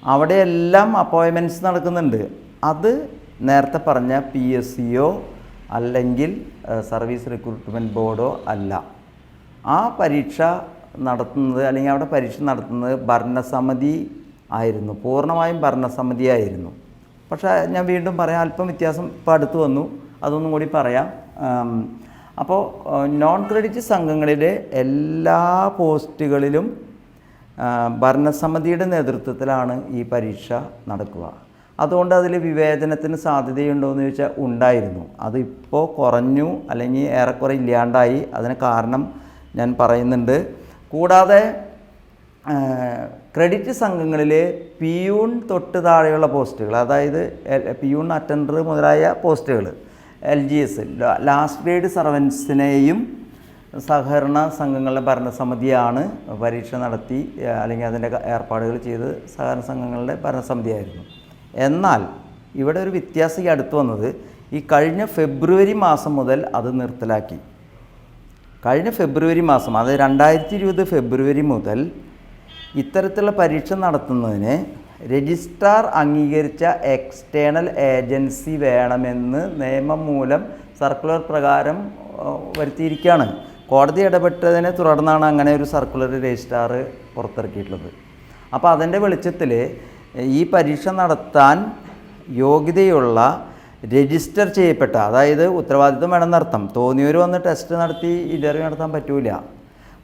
അവിടെയെല്ലാം അപ്പോയിൻമെൻറ്റ്സ് നടക്കുന്നുണ്ട്. അത് നേരത്തെ പറഞ്ഞ PSCയോ അല്ലെങ്കിൽ സർവീസ് റിക്രൂട്ട്മെൻറ്റ് ബോർഡോ അല്ല. ആ പരീക്ഷ നടത്തുന്നത്, അല്ലെങ്കിൽ അവിടെ പരീക്ഷ നടത്തുന്നത് ഭരണസമിതി ആയിരുന്നു, പൂർണ്ണമായും ഭരണസമിതിയായിരുന്നു. പക്ഷേ ഞാൻ വീണ്ടും പറയാം, അല്പം വ്യത്യാസം ഇപ്പോൾ അടുത്ത് വന്നു, അതൊന്നും കൂടി പറയാം. അപ്പോൾ നോൺ ക്രെഡിറ്റ് സംഘങ്ങളിലെ എല്ലാ പോസ്റ്റുകളിലും ഭരണസമിതിയുടെ നേതൃത്വത്തിലാണ് ഈ പരീക്ഷ നടക്കുക. അതുകൊണ്ട് അതിൽ വിവേചനത്തിന് സാധ്യതയുണ്ടോ എന്ന് ചോദിച്ചാൽ ഉണ്ടായിരുന്നു. അതിപ്പോൾ കുറഞ്ഞു, അല്ലെങ്കിൽ ഏറെക്കുറെ ഇല്ലാണ്ടായി. അതിന് കാരണം ഞാൻ പറയുന്നുണ്ട്. കൂടാതെ ക്രെഡിറ്റ് സംഘങ്ങളിൽ പിയൂൺ തൊട്ട് താഴെയുള്ള പോസ്റ്റുകൾ, അതായത് പിയൂൺ അറ്റൻഡർ മുതലായ പോസ്റ്റുകൾ, LGS ലാസ്റ്റ് ഗ്രേഡ് സർവൻസിനെയും സഹകരണ സംഘങ്ങളുടെ ഭരണസമിതിയാണ് പരീക്ഷ നടത്തി അല്ലെങ്കിൽ അതിൻ്റെ ഏർപ്പാടുകൾ ചെയ്ത് സഹകരണ സംഘങ്ങളുടെ ഭരണസമിതിയായിരുന്നു. എന്നാൽ ഇവിടെ ഒരു വ്യത്യാസം ഈ അടുത്ത് വന്നത്, ഈ കഴിഞ്ഞ ഫെബ്രുവരി മാസം മുതൽ അത് നിർത്തലാക്കി. കഴിഞ്ഞ ഫെബ്രുവരി മാസം, അത് 2020 ഫെബ്രുവരി മുതൽ ഇത്തരത്തിലുള്ള പരീക്ഷ നടത്തുന്നതിന് രജിസ്ട്രാർ അംഗീകരിച്ച എക്സ്റ്റേണൽ ഏജൻസി വേണമെന്ന് നിയമം മൂലം സർക്കുലർ പ്രകാരം വരുത്തിയിരിക്കുകയാണ്. കോടതി ഇടപെട്ടതിനെ തുടർന്നാണ് അങ്ങനെ ഒരു സർക്കുലർ രജിസ്ട്രാർ പുറത്തിറക്കിയിട്ടുള്ളത്. അപ്പോൾ അതിൻ്റെ വെളിച്ചത്തിൽ ഈ പരീക്ഷ നടത്താൻ യോഗ്യതയുള്ള രജിസ്റ്റർ ചെയ്യപ്പെട്ട, അതായത് ഉത്തരവാദിത്വം വേണമെന്നർത്ഥം, തോന്നിയവർ വന്ന് ടെസ്റ്റ് നടത്തി ഇൻ്റർവ്യൂ നടത്താൻ പറ്റില്ല.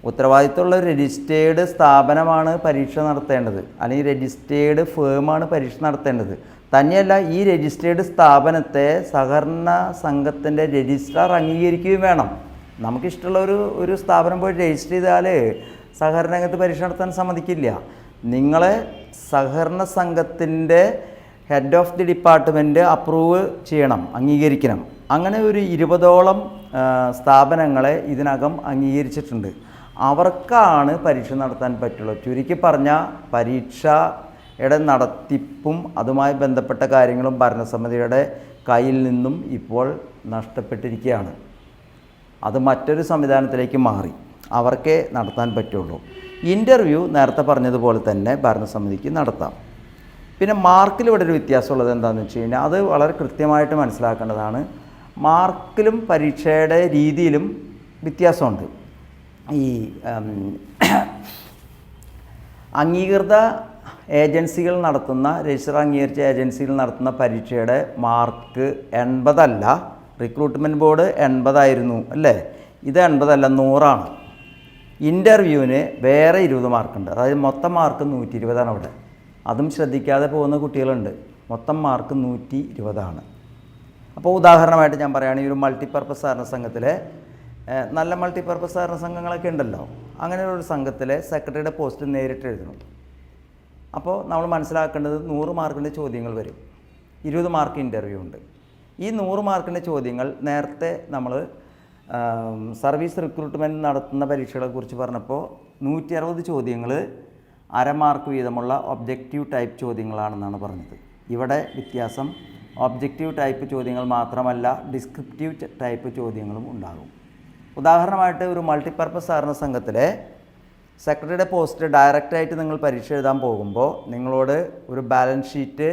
ഉത്തരവാദിത്തമുള്ള രജിസ്റ്റേർഡ് സ്ഥാപനമാണ് പരീക്ഷ നടത്തേണ്ടത്, അല്ലെങ്കിൽ രജിസ്റ്റേർഡ് ഫേമാണ് പരീക്ഷ നടത്തേണ്ടത്. തന്നെയല്ല, ഈ രജിസ്റ്റേർഡ് സ്ഥാപനത്തെ സഹകരണ സംഘത്തിൻ്റെ രജിസ്ട്രാർ അംഗീകരിക്കുകയും വേണം. നമുക്കിഷ്ടമുള്ള ഒരു സ്ഥാപനം പോയി രജിസ്റ്റർ ചെയ്താൽ സഹകരണ രംഗത്ത് പരീക്ഷ നടത്താൻ സമ്മതിക്കില്ല. നിങ്ങളെ സഹകരണ സംഘത്തിൻ്റെ head of the department approve ചെയ്യണം, അംഗീകരിക്കണം. അങ്ങനെ ഒരു 20ഓളം സ്ഥാപനങ്ങളെ ഇതിനകം അംഗീകരിച്ചിട്ടുണ്ട്. അവർക്കാണ് പരീക്ഷ നടത്താൻ പറ്റുള്ളൂ. ചുരുക്കി പറഞ്ഞാൽ പരീക്ഷയുടെ നടത്തിപ്പും അതുമായി ബന്ധപ്പെട്ട കാര്യങ്ങളും ഭരണസമിതിയുടെ കയ്യിൽ നിന്നും ഇപ്പോൾ നഷ്ടപ്പെട്ടിരിക്കുകയാണ്. അത് മറ്റൊരു സംവിധാനത്തിലേക്ക് മാറി, അവർക്കേ നടത്താൻ പറ്റുള്ളൂ. ഇൻ്റർവ്യൂ നേരത്തെ പറഞ്ഞതുപോലെ തന്നെ ഭരണസമിതിക്ക് നടത്താം. പിന്നെ മാർക്കിൽ ഇവിടെ ഒരു വ്യത്യാസമുള്ളത് എന്താണെന്ന് വെച്ച് കഴിഞ്ഞാൽ അത് വളരെ കൃത്യമായിട്ട് മനസ്സിലാക്കേണ്ടതാണ്. മാർക്കിലും പരീക്ഷയുടെ രീതിയിലും വ്യത്യാസമുണ്ട്. ഈ അംഗീകൃത ഏജൻസികൾ നടത്തുന്ന, രജിസ്റ്റർ അംഗീകരിച്ച ഏജൻസികൾ നടത്തുന്ന പരീക്ഷയുടെ മാർക്ക് 80 അല്ല. റിക്രൂട്ട്മെൻറ്റ് ബോർഡ് 80 ആയിരുന്നു അല്ലേ? ഇത് 80 അല്ല, 100 ഇൻ്റർവ്യൂവിന് വേറെ 20 മാർക്കുണ്ട്. അതായത് മൊത്തം മാർക്ക് 120 അവിടെ. അതും ശ്രദ്ധിക്കാതെ പോകുന്ന കുട്ടികളുണ്ട്. മൊത്തം മാർക്ക് 120. അപ്പോൾ ഉദാഹരണമായിട്ട് ഞാൻ പറയുകയാണെങ്കിൽ ഒരു മൾട്ടിപ്പർപ്പസ് സഹകരണ സംഘത്തിലെ നല്ല മൾട്ടിപ്പർപ്പസ് സഹകരണ സംഘങ്ങളൊക്കെ ഉണ്ടല്ലോ, അങ്ങനെയുള്ള സംഘത്തിലെ സെക്രട്ടറിയുടെ പോസ്റ്റ് നേരിട്ട് എഴുതണം. അപ്പോൾ നമ്മൾ മനസ്സിലാക്കേണ്ടത് 100 മാർക്കിൻ്റെ ചോദ്യങ്ങൾ വരും, 20 മാർക്ക് ഇൻ്റർവ്യൂ ഉണ്ട്. ഈ 100 മാർക്കിൻ്റെ ചോദ്യങ്ങൾ നേരത്തെ നമ്മൾ സർവീസ് റിക്രൂട്ട്മെൻറ്റ് നടത്തുന്ന പരീക്ഷകളെക്കുറിച്ച് പറഞ്ഞപ്പോൾ 160 ചോദ്യങ്ങൾ അരമാർക്ക് വീതമുള്ള ഒബ്ജക്റ്റീവ് ടൈപ്പ് ചോദ്യങ്ങളാണെന്നാണ് പറഞ്ഞത്. ഇവിടെ വ്യത്യാസം, ഒബ്ജക്റ്റീവ് ടൈപ്പ് ചോദ്യങ്ങൾ മാത്രമല്ല, ഡിസ്ക്രിപ്റ്റീവ് ടൈപ്പ് ചോദ്യങ്ങളും ഉണ്ടാകും. ഉദാഹരണമായിട്ട് ഒരു മൾട്ടിപ്പർപ്പസ് സഹകരണ സംഘത്തിലെ സെക്രട്ടറിയുടെ പോസ്റ്റ് ഡയറക്റ്റായിട്ട് നിങ്ങൾ പരീക്ഷ എഴുതാൻ പോകുമ്പോൾ നിങ്ങളോട് ഒരു ബാലൻസ് ഷീറ്റ്,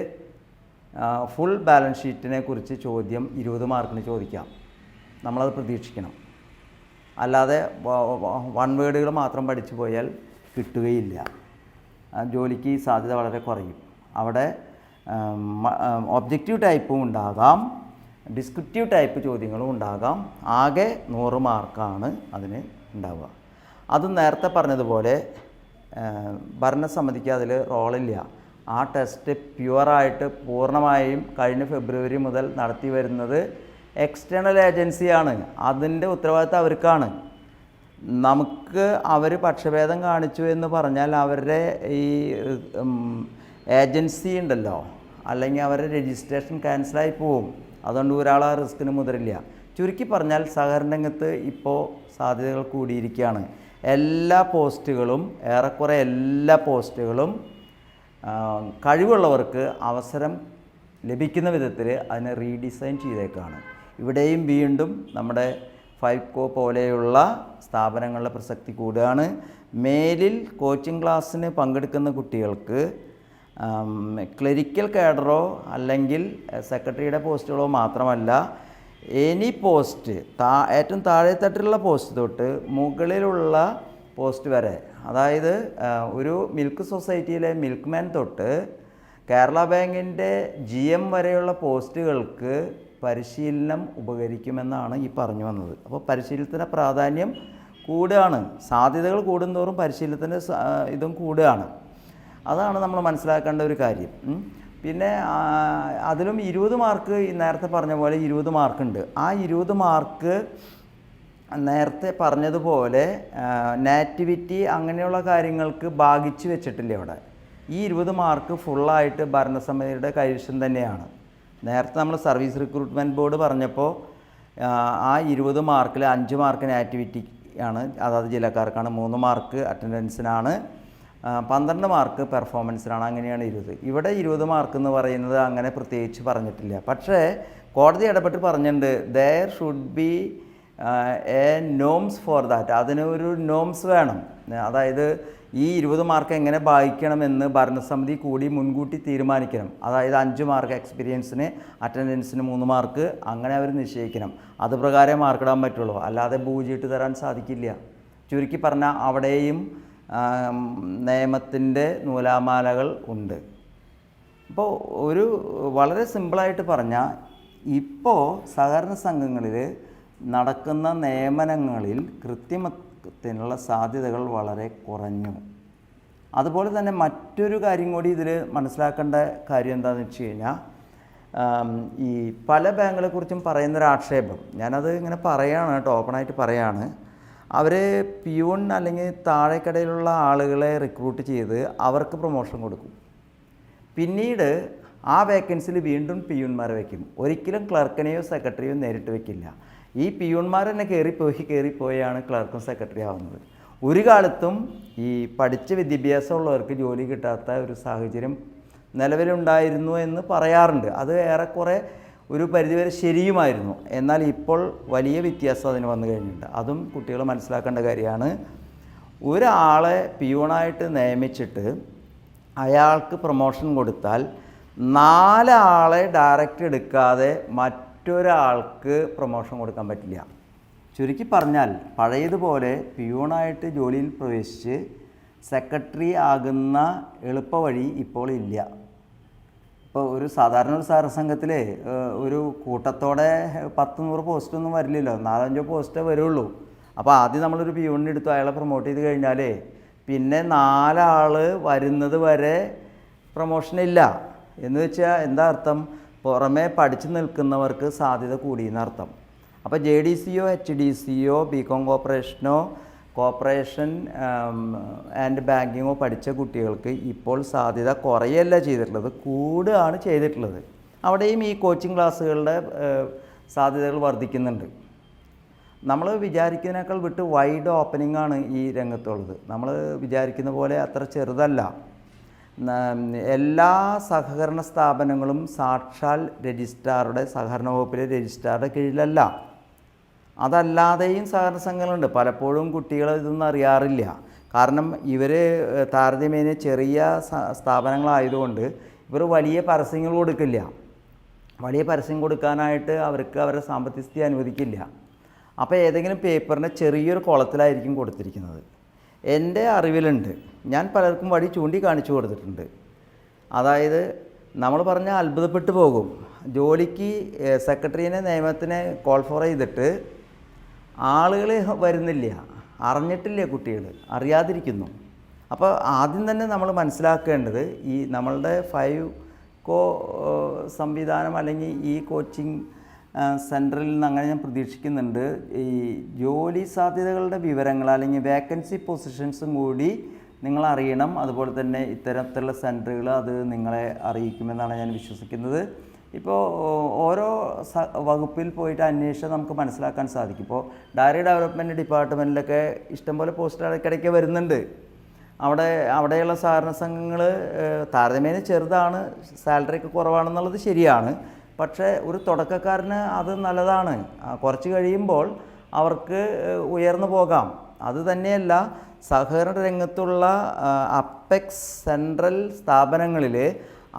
ഫുൾ ബാലൻസ് ഷീറ്റിനെ കുറിച്ച് ചോദ്യം 20 മാർക്കിന് ചോദിക്കാം. നമ്മളത് പ്രതീക്ഷിക്കണം. അല്ലാതെ 1 വേർഡുകൾ മാത്രം പഠിച്ചു പോയാൽ കിട്ടുകയില്ല, ജോലിക്ക് സാധ്യത വളരെ കുറയും. അവിടെ ഒബ്ജക്റ്റീവ് ടൈപ്പും ഉണ്ടാകാം, ഡിസ്ക്രിപ്റ്റീവ് ടൈപ്പ് ചോദ്യങ്ങളും ഉണ്ടാകാം. ആകെ 100 മാർക്കാണ് അതിന് ഉണ്ടാവുക. അത് നേരത്തെ പറഞ്ഞതുപോലെ ഭരണസമിതിക്ക് അതിൽ റോളില്ല. ആ ടെസ്റ്റ് പ്യുവറായിട്ട് പൂർണ്ണമായും കഴിഞ്ഞ ഫെബ്രുവരി മുതൽ നടത്തി വരുന്നത് എക്സ്റ്റേണൽ ഏജൻസിയാണ്. അതിൻ്റെ ഉത്തരവാദിത്തം അവർക്കാണ്. നമുക്ക് അവർ പക്ഷഭേദം കാണിച്ചു എന്ന് പറഞ്ഞാൽ അവരുടെ ഈ ഏജൻസി ഉണ്ടല്ലോ, അല്ലെങ്കിൽ അവരുടെ രജിസ്ട്രേഷൻ ക്യാൻസലായി പോവും. അതുകൊണ്ട് ഒരാൾ ആ റിസ്കിന് മുതിരില്ല. ചുരുക്കി പറഞ്ഞാൽ സഹകരണ രംഗത്ത് ഇപ്പോൾ സാധ്യതകൾ കൂടിയിരിക്കുകയാണ്. എല്ലാ പോസ്റ്റുകളും, ഏറെക്കുറെ എല്ലാ പോസ്റ്റുകളും കഴിവുള്ളവർക്ക് അവസരം ലഭിക്കുന്ന വിധത്തിൽ അതിനെ റീഡിസൈൻ ചെയ്തേക്കാണ്. ഇവിടെയും വീണ്ടും നമ്മുടെ ഫൈക്കോ പോലെയുള്ള സ്ഥാപനങ്ങളുടെ പ്രസക്തി കൂടുകയാണ്. മേലിൽ കോച്ചിങ് ക്ലാസ്സിന് പങ്കെടുക്കുന്ന കുട്ടികൾക്ക് ക്ലറിക്കൽ കാഡറോ അല്ലെങ്കിൽ സെക്രട്ടറിയുടെ പോസ്റ്റുകളോ മാത്രമല്ല, എനി പോസ്റ്റ്, ഏറ്റവും താഴെത്തട്ടിലുള്ള പോസ്റ്റ് തൊട്ട് മുകളിലുള്ള പോസ്റ്റ് വരെ, അതായത് ഒരു മിൽക്ക് സൊസൈറ്റിയിലെ മിൽക്ക്മാൻ തൊട്ട് കേരള ബാങ്കിൻ്റെ GM വരെയുള്ള പോസ്റ്റുകൾക്ക് പരിശീലനം ഉപകരിക്കുമെന്നാണ് ഈ പറഞ്ഞു വന്നത്. അപ്പോൾ പരിശീലനത്തിൻ്റെ പ്രാധാന്യം കൂടുകയാണ്. സാധ്യതകൾ കൂടുന്തോറും പരിശീലനത്തിൻ്റെ ഇതും കൂടുകയാണ്. അതാണ് നമ്മൾ മനസ്സിലാക്കേണ്ട ഒരു കാര്യം. പിന്നെ അതിലും 20 മാർക്ക് നേരത്തെ പറഞ്ഞ പോലെ 20 മാർക്കുണ്ട്. ആ 20 മാർക്ക് നേരത്തെ പറഞ്ഞതുപോലെ നാറ്റിവിറ്റി അങ്ങനെയുള്ള കാര്യങ്ങൾക്ക് ഭാഗിച്ച് വെച്ചിട്ടില്ല ഇവിടെ. ഈ 20 മാർക്ക് ഫുള്ളായിട്ട് ഭരണസമിതിയുടെ കൈവശം തന്നെയാണ്. നേരത്തെ നമ്മൾ സർവീസ് റിക്രൂട്ട്മെൻറ്റ് ബോർഡ് പറഞ്ഞപ്പോൾ ആ 20 മാർക്കിൽ 5 മാർക്ക് നാറ്റിവിറ്റി ആണ്, അതായത് ജില്ലക്കാർക്കാണ്, 3 മാർക്ക് അറ്റൻഡൻസിനാണ്, 12 മാർക്ക് പെർഫോമൻസിനാണ്. അങ്ങനെയാണ് 20. ഇവിടെ 20 മാർക്ക് എന്ന് പറയുന്നത് അങ്ങനെ പ്രത്യേകിച്ച് പറഞ്ഞിട്ടില്ല. പക്ഷേ കോടതി ഇടപെട്ട് പറഞ്ഞിട്ടുണ്ട്, there should be a norms for that. അതിനൊരു നോംസ് വേണം. അതായത് ഈ 20 മാർക്ക് എങ്ങനെ ഭാഗിക്കണമെന്ന് ഭരണസമിതി കൂടി മുൻകൂട്ടി തീരുമാനിക്കണം. അതായത് 5 മാർക്ക് എക്സ്പീരിയൻസിന്, അറ്റൻഡൻസിന് 3 മാർക്ക്, അങ്ങനെ അവർ നിശ്ചയിക്കണം. അത് പ്രകാരം മാർക്കിടാൻ പറ്റുള്ളൂ, അല്ലാതെ ബൂജിട്ട് തരാൻ സാധിക്കില്ല. ചുരുക്കി പറഞ്ഞാൽ അവിടെയും നിയമത്തിൻ്റെ നൂലാമാലകൾ ഉണ്ട്. അപ്പോൾ ഒരു വളരെ സിമ്പിളായിട്ട് പറഞ്ഞാൽ ഇപ്പോൾ സഹകരണ സംഘങ്ങളിൽ നടക്കുന്ന നിയമനങ്ങളിൽ കൃത്രിമത്തിനുള്ള സാധ്യതകൾ വളരെ കുറഞ്ഞു. അതുപോലെ തന്നെ മറ്റൊരു കാര്യം കൂടി ഇതിൽ മനസ്സിലാക്കേണ്ട കാര്യം എന്താണെന്ന് വെച്ച് കഴിഞ്ഞാൽ, ഈ പല ബാങ്കുകളെക്കുറിച്ചും പറയുന്നൊരാക്ഷേപം, ഞാനത് ഇങ്ങനെ പറയുകയാണ് കേട്ടോ, ഓപ്പണായിട്ട് പറയുകയാണ്, അവർ പ്യൂൺ അല്ലെങ്കിൽ താഴെക്കടയിലുള്ള ആളുകളെ റിക്രൂട്ട് ചെയ്ത് അവർക്ക് പ്രൊമോഷൻ കൊടുക്കും. പിന്നീട് ആ വേക്കൻസിയിൽ വീണ്ടും പിയൂൺമാരെ വയ്ക്കും. ഒരിക്കലും ക്ലർക്കിനെയോ സെക്രട്ടറിയോ നേരിട്ട് വയ്ക്കില്ല. ഈ പിയൂൺമാർ തന്നെ കയറിപ്പോയാണ് ക്ലർക്കും സെക്രട്ടറി ആവുന്നത്. ഒരു കാലത്തും ഈ പഠിച്ച വിദ്യാഭ്യാസമുള്ളവർക്ക് ജോലി കിട്ടാത്ത ഒരു സാഹചര്യം നിലവിലുണ്ടായിരുന്നു എന്ന് പറയാറുണ്ട്. അത് ഏറെക്കുറെ ഒരു പരിധിവരെ ശരിയുമായിരുന്നു. എന്നാൽ ഇപ്പോൾ വലിയ വ്യത്യാസം അതിന് വന്നു കഴിഞ്ഞിട്ടുണ്ട്. അതും കുട്ടികൾ മനസ്സിലാക്കേണ്ട കാര്യമാണ്. ഒരാളെ പിയൂണായിട്ട് നിയമിച്ചിട്ട് അയാൾക്ക് പ്രൊമോഷൻ കൊടുത്താൽ 4 ആളെ ഡയറക്റ്റ് എടുക്കാതെ മറ്റൊരാൾക്ക് പ്രൊമോഷൻ കൊടുക്കാൻ പറ്റില്ല. ചുരുക്കി പറഞ്ഞാൽ പഴയതുപോലെ പിയൂണായിട്ട് ജോലിയിൽ പ്രവേശിച്ച് സെക്രട്ടറി ആകുന്ന എളുപ്പവഴി ഇപ്പോൾ ഇല്ല. ഇപ്പോൾ ഒരു സാധാരണ ഒരു സഹസംഘത്തിൽ ഒരു കൂട്ടത്തോടെ 10-100 പോസ്റ്റൊന്നും വരില്ലല്ലോ, 4-5 പോസ്റ്റേ വരുള്ളൂ. അപ്പോൾ ആദ്യം നമ്മളൊരു പിയൂണിനെ എടുത്തു, അയാളെ പ്രൊമോട്ട് ചെയ്ത് കഴിഞ്ഞാൽ പിന്നെ 4 ആൾ വരുന്നത് വരെ പ്രൊമോഷനില്ല. എന്ന് വെച്ചാൽ എന്താ അർത്ഥം? പുറമേ പഠിച്ചു നിൽക്കുന്നവർക്ക് സാധ്യത കൂടിയെന്നർത്ഥം. അപ്പോൾ JDCയോ HDCയോ ബികോം കോർപ്പറേഷനോ കോർപ്പറേഷൻ ആൻഡ് ബാങ്കിങ്ങോ പഠിച്ച കുട്ടികൾക്ക് ഇപ്പോൾ സാധ്യത കുറയല്ല ചെയ്തിട്ടുള്ളത്, കൂടുകയാണ് ചെയ്തിട്ടുള്ളത്. അവിടെയും ഈ കോച്ചിങ് ക്ലാസ്സുകളുടെ സാധ്യതകൾ വർദ്ധിക്കുന്നുണ്ട്. നമ്മൾ വിചാരിക്കുന്നതിനേക്കാൾ വിട്ട് വൈഡ് ഓപ്പണിംഗ് ആണ് ഈ രംഗത്തുള്ളത്. നമ്മൾ വിചാരിക്കുന്ന പോലെ അത്ര ചെറുതല്ല. എല്ലാ സഹകരണ സ്ഥാപനങ്ങളും സാക്ഷാൽ രജിസ്ട്രാറുടെ, സഹകരണ വകുപ്പിലെ രജിസ്ട്രാറുടെ കീഴിലല്ല. അതല്ലാതെയും സഹകരണ സംഘങ്ങളുണ്ട്. പലപ്പോഴും കുട്ടികൾ ഇതൊന്നും അറിയാറില്ല. കാരണം ഇവർ താരതമ്യേന ചെറിയ സ്ഥാപനങ്ങളായതുകൊണ്ട് ഇവർ വലിയ പരസ്യങ്ങൾ കൊടുക്കില്ല. വലിയ പരസ്യം കൊടുക്കാനായിട്ട് അവർക്ക് അവരുടെ സാമ്പത്തിക സ്ഥിതി അനുവദിക്കില്ല. അപ്പോൾ ഏതെങ്കിലും പേപ്പറിൻ്റെ ചെറിയൊരു കുളത്തിലായിരിക്കും കൊടുത്തിരിക്കുന്നത്. എൻ്റെ അറിവിലുണ്ട്, ഞാൻ പലർക്കും വഴി ചൂണ്ടിക്കാണിച്ചു കൊടുത്തിട്ടുണ്ട്. അതായത് നമ്മൾ പറഞ്ഞാൽ അത്ഭുതപ്പെട്ടു പോകും. ജോലിക്ക് സെക്രട്ടറിനെ നിയമത്തിന് കോൾ ഫോർ ചെയ്തിട്ട് ആളുകൾ വരുന്നില്ല, അറിഞ്ഞിട്ടില്ല, കുട്ടികൾ അറിയാതിരിക്കുന്നു. അപ്പോൾ ആദ്യം തന്നെ നമ്മൾ മനസ്സിലാക്കേണ്ടത് ഈ നമ്മളുടെ 5 സംവിധാനം അല്ലെങ്കിൽ ഈ കോച്ചിങ് സെൻറ്ററിൽ നിന്ന് അങ്ങനെ ഞാൻ പ്രതീക്ഷിക്കുന്നുണ്ട്. ഈ ജോലി സാധ്യതകളുടെ വിവരങ്ങൾ അല്ലെങ്കിൽ വേക്കൻസി പൊസിഷൻസും കൂടി നിങ്ങൾ അറിയണം. അതുപോലെ തന്നെ ഇത്തരത്തിലുള്ള സെൻറ്ററുകൾ അത് നിങ്ങളെ അറിയിക്കുമെന്നാണ് ഞാൻ വിശ്വസിക്കുന്നത്. ഇപ്പോൾ ഓരോ വകുപ്പിൽ പോയിട്ട് അന്വേഷിച്ചാൽ നമുക്ക് മനസ്സിലാക്കാൻ സാധിക്കും. ഇപ്പോൾ ഡയറി ഡെവലപ്മെൻറ്റ് ഡിപ്പാർട്ട്മെൻറ്റിലൊക്കെ ഇഷ്ടംപോലെ പോസ്റ്റ് ഇടയ്ക്കിടയ്ക്ക് വരുന്നുണ്ട്. അവിടെയുള്ള സഹകരണ സംഘങ്ങൾ താരതമ്യേന ചെറുതാണ്, സാലറിയൊക്കെ കുറവാണെന്നുള്ളത് ശരിയാണ്. പക്ഷേ ഒരു തുടക്കക്കാരന് അത് നല്ലതാണ്. കുറച്ച് കഴിയുമ്പോൾ അവർക്ക് ഉയർന്നു പോകാം. അതുതന്നെയല്ല, സഹകരണ രംഗത്തുള്ള അപ്പെക്സ് സെൻട്രൽ സ്ഥാപനങ്ങളിൽ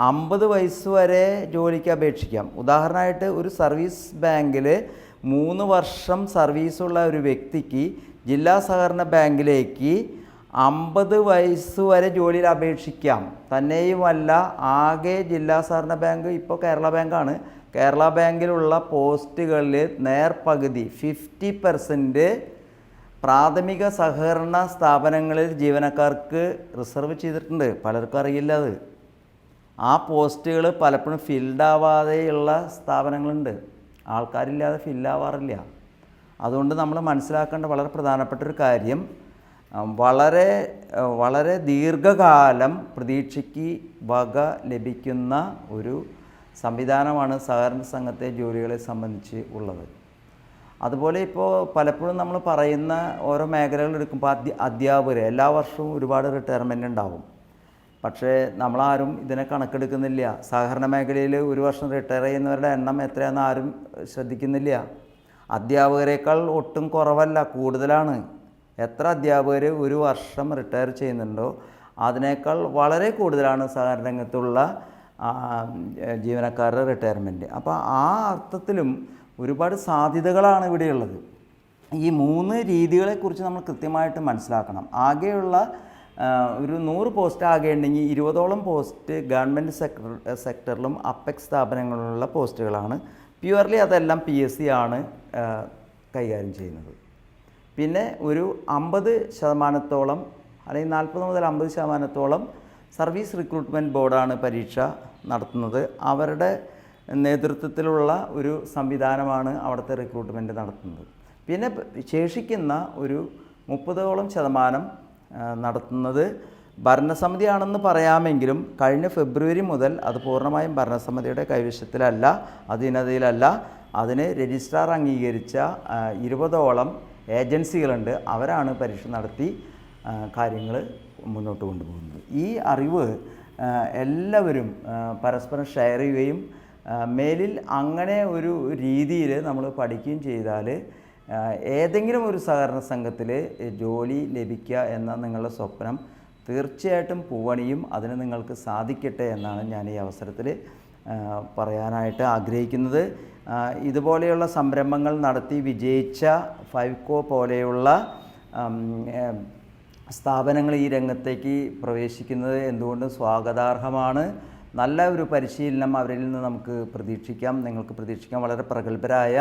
50 വയസ്സ് വരെ ജോലിക്ക് അപേക്ഷിക്കാം. ഉദാഹരണമായിട്ട് ഒരു സർവീസ് ബാങ്കിൽ 3 വർഷം സർവീസുള്ള ഒരു വ്യക്തിക്ക് ജില്ലാ സഹകരണ ബാങ്കിലേക്ക് 50 വയസ്സ് വരെ ജോലിയിൽ അപേക്ഷിക്കാം. തന്നെയുമല്ല, ആകെ ജില്ലാ സഹകരണ ബാങ്ക് ഇപ്പോൾ കേരള ബാങ്കാണ്. കേരള ബാങ്കിലുള്ള പോസ്റ്റുകളിൽ നേർപകുതി 50% പ്രാഥമിക സഹകരണ സ്ഥാപനങ്ങളിൽ ജീവനക്കാർക്ക് റിസർവ് ചെയ്തിട്ടുണ്ട്. പലർക്കും അറിയില്ല അത്. ആ പോസ്റ്റുകൾ പലപ്പോഴും ഫിൽഡാവാതെയുള്ള സ്ഥാപനങ്ങളുണ്ട്. ആൾക്കാരില്ലാതെ ഫില്ലാവാറില്ല. അതുകൊണ്ട് നമ്മൾ മനസ്സിലാക്കേണ്ട വളരെ പ്രധാനപ്പെട്ടൊരു കാര്യം, വളരെ ദീർഘകാലം പ്രതീക്ഷയ്ക്ക് വക ലഭിക്കുന്ന ഒരു സംവിധാനമാണ് സഹകരണ സംഘത്തെ ജോലികളെ സംബന്ധിച്ച് ഉള്ളത്. അതുപോലെ ഇപ്പോൾ പലപ്പോഴും നമ്മൾ പറയുന്ന ഓരോ മേഖലകൾ എടുക്കുമ്പോൾ അധ്യാപകർ എല്ലാ വർഷവും ഒരുപാട് റിട്ടയർമെൻ്റ് ഉണ്ടാവും. പക്ഷേ നമ്മളാരും ഇതിനെ കണക്കെടുക്കുന്നില്ല. സഹകരണ മേഖലയിൽ ഒരു വർഷം റിട്ടയർ ചെയ്യുന്നവരുടെ എണ്ണം എത്രയാണെന്ന് ആരും ശ്രദ്ധിക്കുന്നില്ല. അധ്യാപകരെക്കാൾ ഒട്ടും കുറവല്ല, കൂടുതലാണ്. എത്ര അധ്യാപകർ ഒരു വർഷം റിട്ടയർ ചെയ്യുന്നുണ്ടോ അതിനേക്കാൾ വളരെ കൂടുതലാണ് സഹകരണ രംഗത്തുള്ള ജീവനക്കാരുടെ റിട്ടയർമെൻറ്റ്. അപ്പോൾ ആ അർത്ഥത്തിലും ഒരുപാട് സാധ്യതകളാണ് ഇവിടെയുള്ളത്. ഈ 3 രീതികളെക്കുറിച്ച് നമ്മൾ കൃത്യമായിട്ട് മനസ്സിലാക്കണം. ആകെയുള്ള ഒരു 100 പോസ്റ്റ് ആകെ ഉണ്ടെങ്കിൽ 20ഓളം പോസ്റ്റ് ഗവൺമെൻറ് സെക്ടറിലും അപ്പെക്സ് സ്ഥാപനങ്ങളിലുള്ള പോസ്റ്റുകളാണ്. പ്യുവർലി അതെല്ലാം PSC ആണ് കൈകാര്യം ചെയ്യുന്നത്. പിന്നെ ഒരു 50% അല്ലെങ്കിൽ 40 മുതൽ 50% സർവീസ് റിക്രൂട്ട്മെൻറ്റ് ബോർഡാണ് പരീക്ഷ നടത്തുന്നത്. അവരുടെ നേതൃത്വത്തിലുള്ള ഒരു സംവിധാനമാണ് അവിടുത്തെ റിക്രൂട്ട്മെൻറ്റ് നടത്തുന്നത്. പിന്നെ ശേഷിക്കുന്ന ഒരു 30% നടത്തുന്നത് ഭരണസമിതിയാണെന്ന് പറയാമെങ്കിലും കഴിഞ്ഞ ഫെബ്രുവരി മുതൽ അത് പൂർണ്ണമായും ഭരണസമിതിയുടെ കൈവശത്തിലല്ല, അധീനതയിലല്ല. അതിന് രജിസ്ട്രാർ അംഗീകരിച്ച 20ഓളം ഏജൻസികളുണ്ട്. അവരാണ് പരീക്ഷ നടത്തി കാര്യങ്ങൾ മുന്നോട്ട് കൊണ്ടുപോകുന്നത്. ഈ അറിവ് എല്ലാവരും പരസ്പരം ഷെയർ ചെയ്യുകയും മേലിൽ അങ്ങനെ ഒരു രീതിയിൽ നമ്മൾ പഠിക്കുകയും ചെയ്താൽ ഏതെങ്കിലും ഒരു സഹകരണ സംഘത്തിൽ ജോലി ലഭിക്കുക എന്ന നിങ്ങളുടെ സ്വപ്നം തീർച്ചയായിട്ടും പൂവണിയും. അതിന് നിങ്ങൾക്ക് സാധിക്കട്ടെ എന്നാണ് ഞാൻ ഈ അവസരത്തിൽ പറയാനായിട്ട് ആഗ്രഹിക്കുന്നത്. ഇതുപോലെയുള്ള സംരംഭങ്ങൾ നടത്തി വിജയിച്ച ഫൈവ്കോ പോലെയുള്ള സ്ഥാപനങ്ങൾ ഈ രംഗത്തേക്ക് പ്രവേശിക്കുന്നത് എന്തുകൊണ്ടും സ്വാഗതാർഹമാണ്. നല്ല ഒരു പരിശീലനം അവരിൽ നിന്ന് നമുക്ക് പ്രതീക്ഷിക്കാം. നിങ്ങൾക്ക് പ്രതീക്ഷിക്കാം. വളരെ പ്രഗത്ഭരായ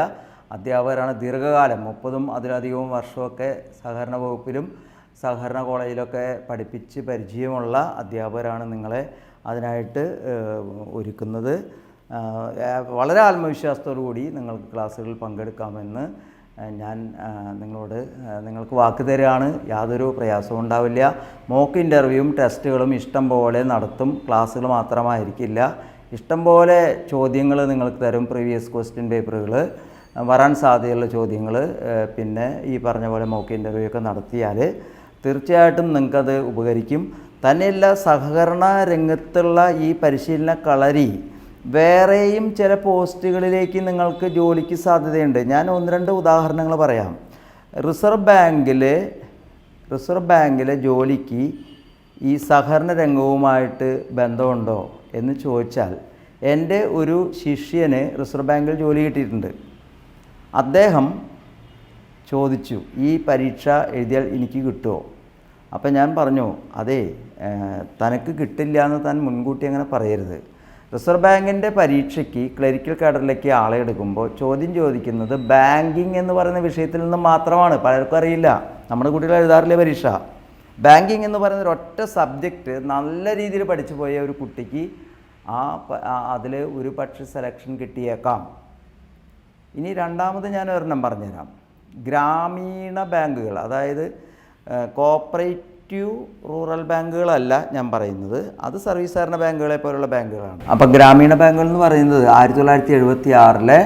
അധ്യാപകരാണ്. ദീർഘകാലം 30ഉം അതിലധികവും വർഷമൊക്കെ സഹകരണ വകുപ്പിലും സഹകരണ കോളേജിലൊക്കെ പഠിപ്പിച്ച് പരിചയമുള്ള അധ്യാപകരാണ് നിങ്ങളെ അതിനായിട്ട് ഒരുക്കുന്നത്. വളരെ ആത്മവിശ്വാസത്തോടു കൂടി നിങ്ങൾക്ക് ക്ലാസ്സുകളിൽ പങ്കെടുക്കാമെന്ന് ഞാൻ നിങ്ങൾക്ക് വാക്ക് തരികയാണ്. യാതൊരു പ്രയാസവും ഉണ്ടാവില്ല. മോക്ക് ഇൻ്റർവ്യൂവും ടെസ്റ്റുകളും ഇഷ്ടം പോലെ നടത്തും. ക്ലാസ്സുകൾ മാത്രമായിരിക്കില്ല. ഇഷ്ടം പോലെ ചോദ്യങ്ങൾ നിങ്ങൾക്ക് തരും. പ്രീവിയസ് ക്വസ്റ്റ്യൻ പേപ്പറുകൾ, വരാൻ സാധ്യതയുള്ള ചോദ്യങ്ങൾ, പിന്നെ ഈ പറഞ്ഞ പോലെ മോക്ക് ഇൻ്റർവ്യൂ ഒക്കെ നടത്തിയാൽ തീർച്ചയായിട്ടും നിങ്ങൾക്കത് ഉപകരിക്കും. തന്നെയല്ല, സഹകരണ രംഗത്തുള്ള ഈ പരിശീലന കളരി വേറെയും ചില പോസ്റ്റുകളിലേക്ക് നിങ്ങൾക്ക് ജോലിക്ക് സാധ്യതയുണ്ട്. ഞാൻ 1-2 ഉദാഹരണങ്ങൾ പറയാം. റിസർവ് ബാങ്കിലെ ജോലിക്ക് ഈ സഹകരണ രംഗവുമായിട്ട് ബന്ധമുണ്ടോ എന്ന് ചോദിച്ചാൽ, എൻ്റെ ഒരു ശിഷ്യന് റിസർവ് ബാങ്കിൽ ജോലി കിട്ടിയിട്ടുണ്ട്. അദ്ദേഹം ചോദിച്ചു, ഈ പരീക്ഷ എഴുതിയാൽ എനിക്ക് കിട്ടുമോ? അപ്പം ഞാൻ പറഞ്ഞു, അതെ, തനക്ക് കിട്ടില്ല എന്ന് താൻ മുൻകൂട്ടി അങ്ങനെ പറയരുത്. റിസർവ് ബാങ്കിൻ്റെ പരീക്ഷയ്ക്ക് ക്ലറിക്കൽ കാഡറിലേക്ക് ആളെ എടുക്കുമ്പോൾ ചോദ്യം ചോദിക്കുന്നത് ബാങ്കിങ് എന്ന് പറയുന്ന വിഷയത്തിൽ നിന്ന് മാത്രമാണ്. പലർക്കും അറിയില്ല. നമ്മുടെ കുട്ടികൾ എഴുതാറില്ലേ പരീക്ഷ? ബാങ്കിങ് എന്ന് പറയുന്ന ഒരൊറ്റ സബ്ജക്റ്റ് നല്ല രീതിയിൽ പഠിച്ചു പോയ ഒരു കുട്ടിക്ക് അതിൽ ഒരു പക്ഷേ സെലക്ഷൻ കിട്ടിയേക്കാം. ഇനി രണ്ടാമത് ഞാൻ ഒരെണ്ണം പറഞ്ഞുതരാം. ഗ്രാമീണ ബാങ്കുകൾ, അതായത് കോപ്പറേറ്റീവ് റൂറൽ ബാങ്കുകളല്ല ഞാൻ പറയുന്നത്, അത് സർവീസ് സഹകരണ ബാങ്കുകളെ പോലുള്ള ബാങ്കുകളാണ്. അപ്പോൾ ഗ്രാമീണ ബാങ്കുകൾ എന്ന് പറയുന്നത് 1976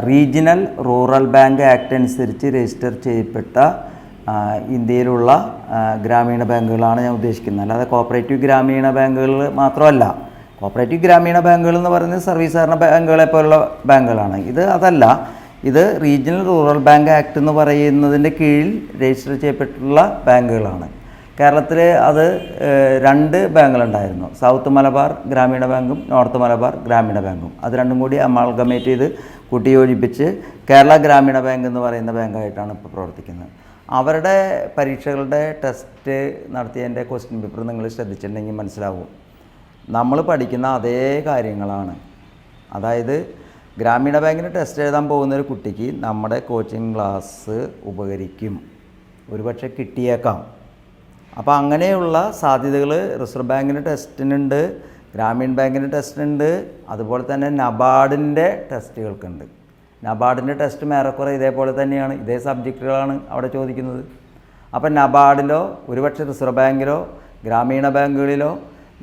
റീജിയണൽ റൂറൽ ബാങ്ക് ആക്ട് അനുസരിച്ച് രജിസ്റ്റർ ചെയ്യപ്പെട്ട ഇന്ത്യയിലുള്ള ഗ്രാമീണ ബാങ്കുകളാണ് ഞാൻ ഉദ്ദേശിക്കുന്നത്. അല്ലാതെ കോപ്പറേറ്റീവ് ഗ്രാമീണ ബാങ്കുകൾ മാത്രമല്ല. കോപ്പറേറ്റീവ് ഗ്രാമീണ ബാങ്കുകൾ എന്ന് പറയുന്നത് സർവീസ് സഹകരണ ബാങ്കുകളെ പോലുള്ള ബാങ്കുകളാണ്. അതല്ല, ഇത് റീജിയണൽ റൂറൽ ബാങ്ക് ആക്ട് എന്ന് പറയുന്നതിൻ്റെ കീഴിൽ രജിസ്റ്റർ ചെയ്യപ്പെട്ടിട്ടുള്ള ബാങ്കുകളാണ്. കേരളത്തിൽ അത് 2 ബാങ്കുകളുണ്ടായിരുന്നു. സൗത്ത് മലബാർ ഗ്രാമീണ ബാങ്കും നോർത്ത് മലബാർ ഗ്രാമീണ ബാങ്കും. അത് രണ്ടും കൂടി അമാൽഗമേറ്റ് ചെയ്ത് കൂട്ടിയോജിപ്പിച്ച് കേരള ഗ്രാമീണ ബാങ്ക് എന്ന് പറയുന്ന ബാങ്കായിട്ടാണ് ഇപ്പോൾ പ്രവർത്തിക്കുന്നത്. അവരുടെ പരീക്ഷകളുടെ ടെസ്റ്റ് നടത്തിയതിൻ്റെ ക്വസ്റ്റ്യൻ പേപ്പർ നിങ്ങൾ ശ്രദ്ധിച്ചിട്ടുണ്ടെങ്കിൽ മനസ്സിലാവും. നമ്മൾ പഠിക്കുന്ന അതേ കാര്യങ്ങളാണ്. അതായത് ഗ്രാമീണ ബാങ്കിന് ടെസ്റ്റ് എഴുതാൻ പോകുന്നൊരു കുട്ടിക്ക് നമ്മുടെ കോച്ചിങ് ക്ലാസ് ഉപകരിക്കും. ഒരുപക്ഷെ കിട്ടിയേക്കാം. അപ്പോൾ അങ്ങനെയുള്ള സാധ്യതകൾ റിസർവ് ബാങ്കിൻ്റെ ടെസ്റ്റിനുണ്ട്, ഗ്രാമീൺ ബാങ്കിൻ്റെ ടെസ്റ്റിനുണ്ട്, അതുപോലെ തന്നെ നബാർഡിൻ്റെ ടെസ്റ്റുകൾക്കുണ്ട്. നബാർഡിൻ്റെ ടെസ്റ്റും ഏറെക്കുറെ ഇതേപോലെ തന്നെയാണ്. ഇതേ സബ്ജക്റ്റുകളാണ് അവിടെ ചോദിക്കുന്നത്. അപ്പം നബാർഡിലോ ഒരുപക്ഷെ റിസർവ് ബാങ്കിലോ ഗ്രാമീണ ബാങ്കുകളിലോ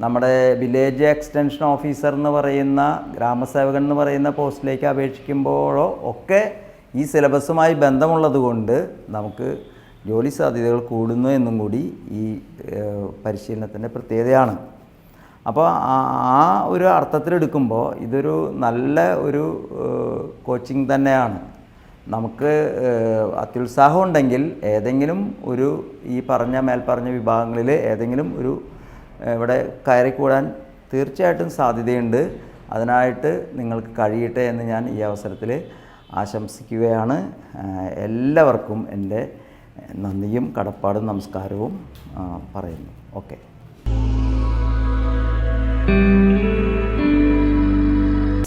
നമ്മുടെ വില്ലേജ് എക്സ്റ്റൻഷൻ ഓഫീസർ എന്ന് പറയുന്ന ഗ്രാമസേവകൻ എന്ന് പറയുന്ന പോസ്റ്റിലേക്ക് അപേക്ഷിക്കുമ്പോഴോ ഒക്കെ ഈ സിലബസുമായി ബന്ധമുള്ളത് കൊണ്ട് നമുക്ക് ജോലി സാധ്യതകൾ കൂടുന്നു എന്നും കൂടി ഈ പരിശീലനത്തിൻ്റെ പ്രത്യേകതയാണ്. അപ്പോൾ ആ ഒരു അർത്ഥത്തിലെടുക്കുമ്പോൾ ഇതൊരു നല്ല ഒരു കോച്ചിങ് തന്നെയാണ്. നമുക്ക് അത്യുത്സാഹം ഉണ്ടെങ്കിൽ ഏതെങ്കിലും ഒരു ഈ മേൽപ്പറഞ്ഞ വിഭാഗങ്ങളിൽ ഏതെങ്കിലും ഒരു ഇവിടെ കയറിക്കൂടാൻ തീർച്ചയായിട്ടും സാധ്യതയുണ്ട്. അതിനായിട്ട് നിങ്ങൾക്ക് കഴിയട്ടെ എന്ന് ഞാൻ ഈ അവസരത്തിൽ ആശംസിക്കുകയാണ്. എല്ലാവർക്കും എൻ്റെ നന്ദിയും കടപ്പാടും നമസ്കാരവും പറയുന്നു. ഓക്കെ.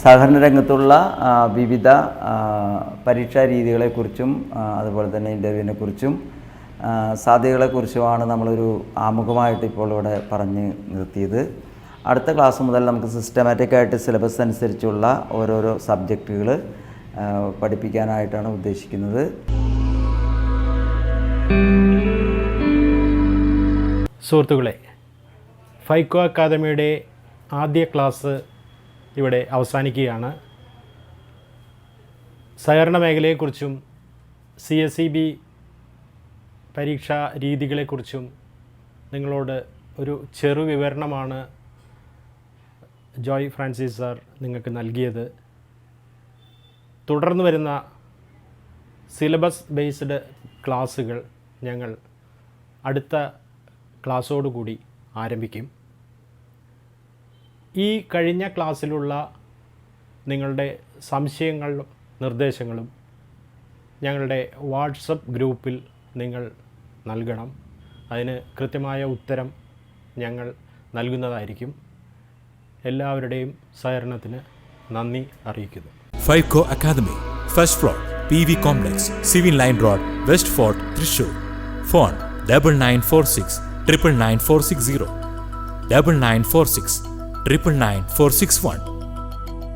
സഹകരണ രംഗത്തുള്ള വിവിധ പരീക്ഷാ രീതികളെക്കുറിച്ചും അതുപോലെ തന്നെ ഇൻ്റർവ്യൂവിനെക്കുറിച്ചും സാധ്യതകളെക്കുറിച്ചുമാണ് നമ്മളൊരു ആമുഖമായിട്ട് ഇപ്പോൾ ഇവിടെ പറഞ്ഞ് നിർത്തിയത്. അടുത്ത ക്ലാസ് മുതൽ നമുക്ക് സിസ്റ്റമാറ്റിക്കായിട്ട് സിലബസ് അനുസരിച്ചുള്ള ഓരോരോ സബ്ജക്റ്റുകൾ പഠിപ്പിക്കാനായിട്ടാണ് ഉദ്ദേശിക്കുന്നത്. സുഹൃത്തുക്കളെ, ഫൈക്കോ അക്കാദമിയുടെ ആദ്യ ക്ലാസ് ഇവിടെ അവസാനിക്കുകയാണ്. സഹകരണ മേഖലയെക്കുറിച്ചും CSEB പരീക്ഷാ രീതികളെക്കുറിച്ചും നിങ്ങളോട് ഒരു ചെറു വിവരണമാണ് ജോയ് ഫ്രാൻസിസ് സാർ നിങ്ങൾക്ക് നൽകിയത്. തുടർന്ന് വരുന്ന സിലബസ് ബേസ്ഡ് ക്ലാസ്സുകൾ ഞങ്ങൾ അടുത്ത ക്ലാസ്സോടുകൂടി ആരംഭിക്കും. ഈ കഴിഞ്ഞ ക്ലാസ്സിലുള്ള നിങ്ങളുടെ സംശയങ്ങളും നിർദ്ദേശങ്ങളും ഞങ്ങളുടെ വാട്സപ്പ് ഗ്രൂപ്പിൽ നിങ്ങൾ നൽകണം. അതിന് കൃത്യമായ ഉത്തരം ഞങ്ങൾ നൽകുന്നതായിരിക്കും. എല്ലാവരുടെയും സഹകരണത്തിന് നന്ദി അറിയിക്കുന്നു. ഫൈക്കോ academy, first floor, PV complex, civil line road, west fort, Thrissur. Phone 9946 999 460, 9946 999 461.